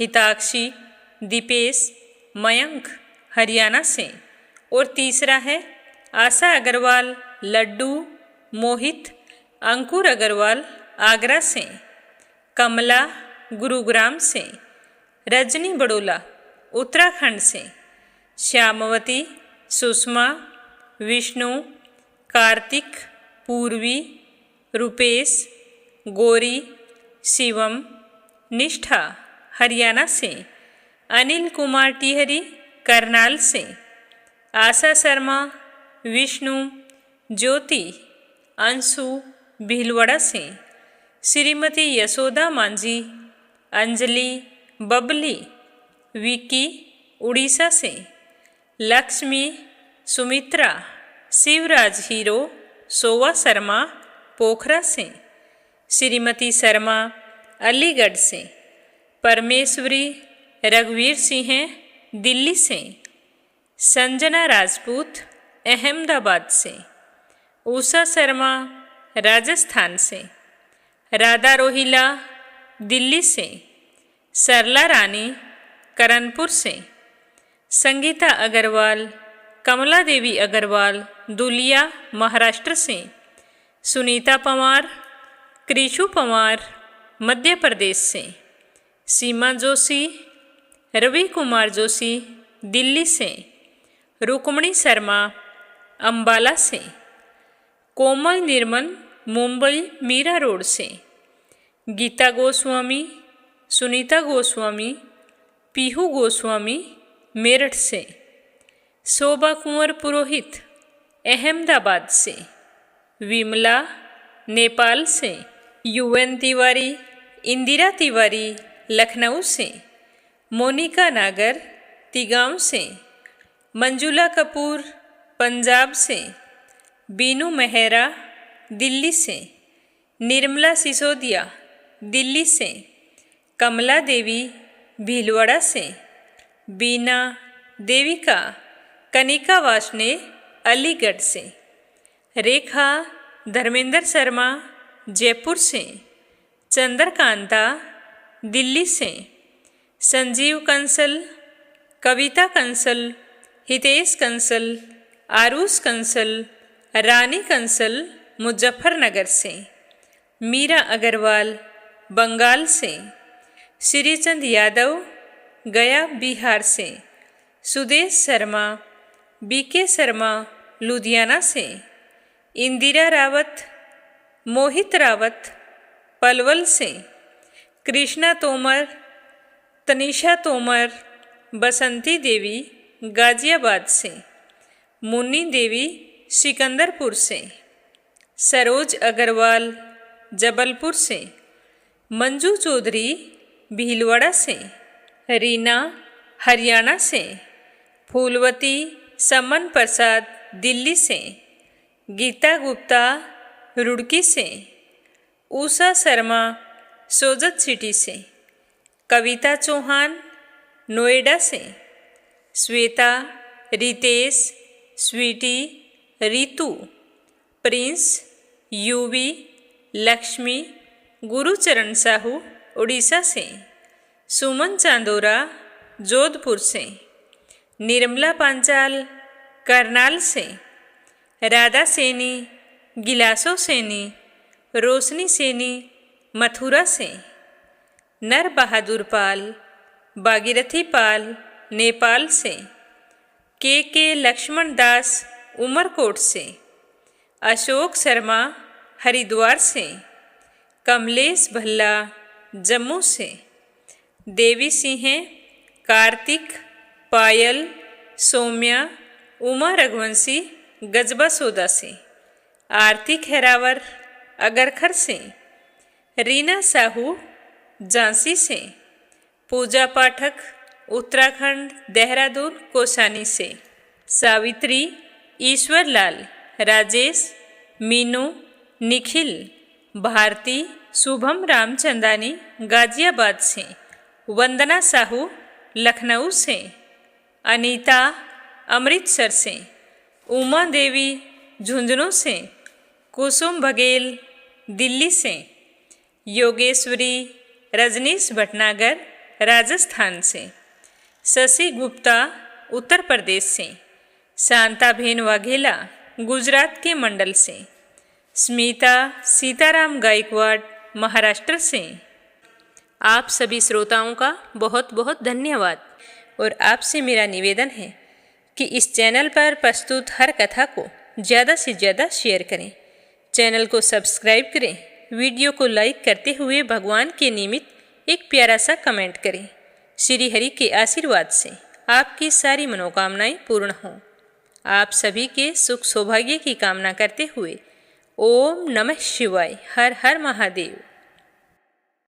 हिताक्षी, दीपेश, मयंक हरियाणा से। और तीसरा है आशा अग्रवाल, लड्डू, मोहित, अंकुर अग्रवाल आगरा से, कमला गुरुग्राम से, रजनी बड़ोला उत्तराखंड से, श्यामवती, सुषमा, विष्णु, कार्तिक, पूर्वी, रुपेश, गौरी, शिवम, निष्ठा हरियाणा से, अनिल कुमार टिहरी करनाल से, आशा शर्मा, विष्णु, ज्योति, अंशु भीलवाड़ा से, श्रीमती यशोदा मांझी, अंजलि, बबली, विकी उड़ीसा से, लक्ष्मी, सुमित्रा, शिवराज हीरो, सोवा शर्मा पोखरा से, श्रीमती शर्मा अलीगढ़ से, परमेश्वरी रघुवीर सिंह दिल्ली से, संजना राजपूत अहमदाबाद से, उषा शर्मा राजस्थान से, राधा रोहिला दिल्ली से, सरला रानी करनपुर से, संगीता अग्रवाल, कमला देवी अग्रवाल दुलिया महाराष्ट्र से, सुनीता पवार, कृषु पवार मध्य प्रदेश से, सीमा जोशी, रवि कुमार जोशी दिल्ली से, रुक्मणी शर्मा अंबाला से, कोमल निर्मल मुंबई मीरा रोड से, गीता गोस्वामी, सुनीता गोस्वामी, पीहू गोस्वामी मेरठ से, शोभा कुंवर पुरोहित अहमदाबाद से, विमला नेपाल से, यूएन तिवारी, इंदिरा तिवारी लखनऊ से, मोनिका नागर तिगांव से, मंजुला कपूर पंजाब से, बीनू मेहरा दिल्ली से, निर्मला सिसोदिया दिल्ली से, कमला देवी भीलवाड़ा से, बीना देविका कनिका वासने अलीगढ़ से, रेखा धर्मेंद्र शर्मा जयपुर से, चंद्रकांता दिल्ली से, संजीव कंसल, कविता कंसल, हितेश कंसल, आरुष कंसल, रानी कंसल मुजफ्फरनगर से, मीरा अग्रवाल बंगाल से, श्रीचंद यादव गया बिहार से, सुदेश शर्मा, बीके शर्मा लुधियाना से, इंदिरा रावत, मोहित रावत पलवल से, कृष्णा तोमर, तनिषा तोमर, बसंती देवी गाजियाबाद से, मुन्नी देवी सिकंदरपुर से, सरोज अग्रवाल जबलपुर से, मंजू चौधरी भीलवाड़ा से, रीना हरियाणा से, फूलवती समन प्रसाद दिल्ली से, गीता गुप्ता रुड़की से, उषा शर्मा सोजत सिटी से, कविता चौहान नोएडा से, श्वेता, रितेश, स्वीटी, रितु, प्रिंस, यूवी, लक्ष्मी, गुरुचरण साहू उड़ीसा से, सुमन चांदोरा जोधपुर से, निर्मला पांचाल करनाल से, राधा सैनी गिलासो सैनी, रोशनी सैनी मथुरा से, नर बहादुर पाल भागीरथी पाल नेपाल से, के लक्ष्मण दास उमरकोट से, अशोक शर्मा हरिद्वार से, कमलेश भल्ला जम्मू से, देवी सिंह कार्तिक पायल सौम्या उमा रघुवंशी गजबा सोदा से, आरती खैरावर अगरखर से, रीना साहू झांसी से, पूजा पाठक उत्तराखंड देहरादून कोसानी से, सावित्री ईश्वरलाल राजेश मीनू निखिल भारती शुभम रामचंदानी गाजियाबाद से, वंदना साहू लखनऊ से, अनीता अमृतसर से, उमा देवी झुंझुनू से, कुसुम बघेल दिल्ली से, योगेश्वरी रजनीश भटनागर राजस्थान से, शशि गुप्ता उत्तर प्रदेश से, शांताबेन वाघेला गुजरात के मंडल से, स्मिता सीताराम गायकवाड़ महाराष्ट्र से। आप सभी श्रोताओं का बहुत बहुत धन्यवाद और आपसे मेरा निवेदन है कि इस चैनल पर प्रस्तुत हर कथा को ज़्यादा से ज़्यादा शेयर करें, चैनल को सब्सक्राइब करें, वीडियो को लाइक करते हुए भगवान के निमित्त एक प्यारा सा कमेंट करें। श्री हरि के आशीर्वाद से आपकी सारी मनोकामनाएं पूर्ण हों। आप सभी के सुख सौभाग्य की कामना करते हुए ओम नमः शिवाय, हर हर महादेव।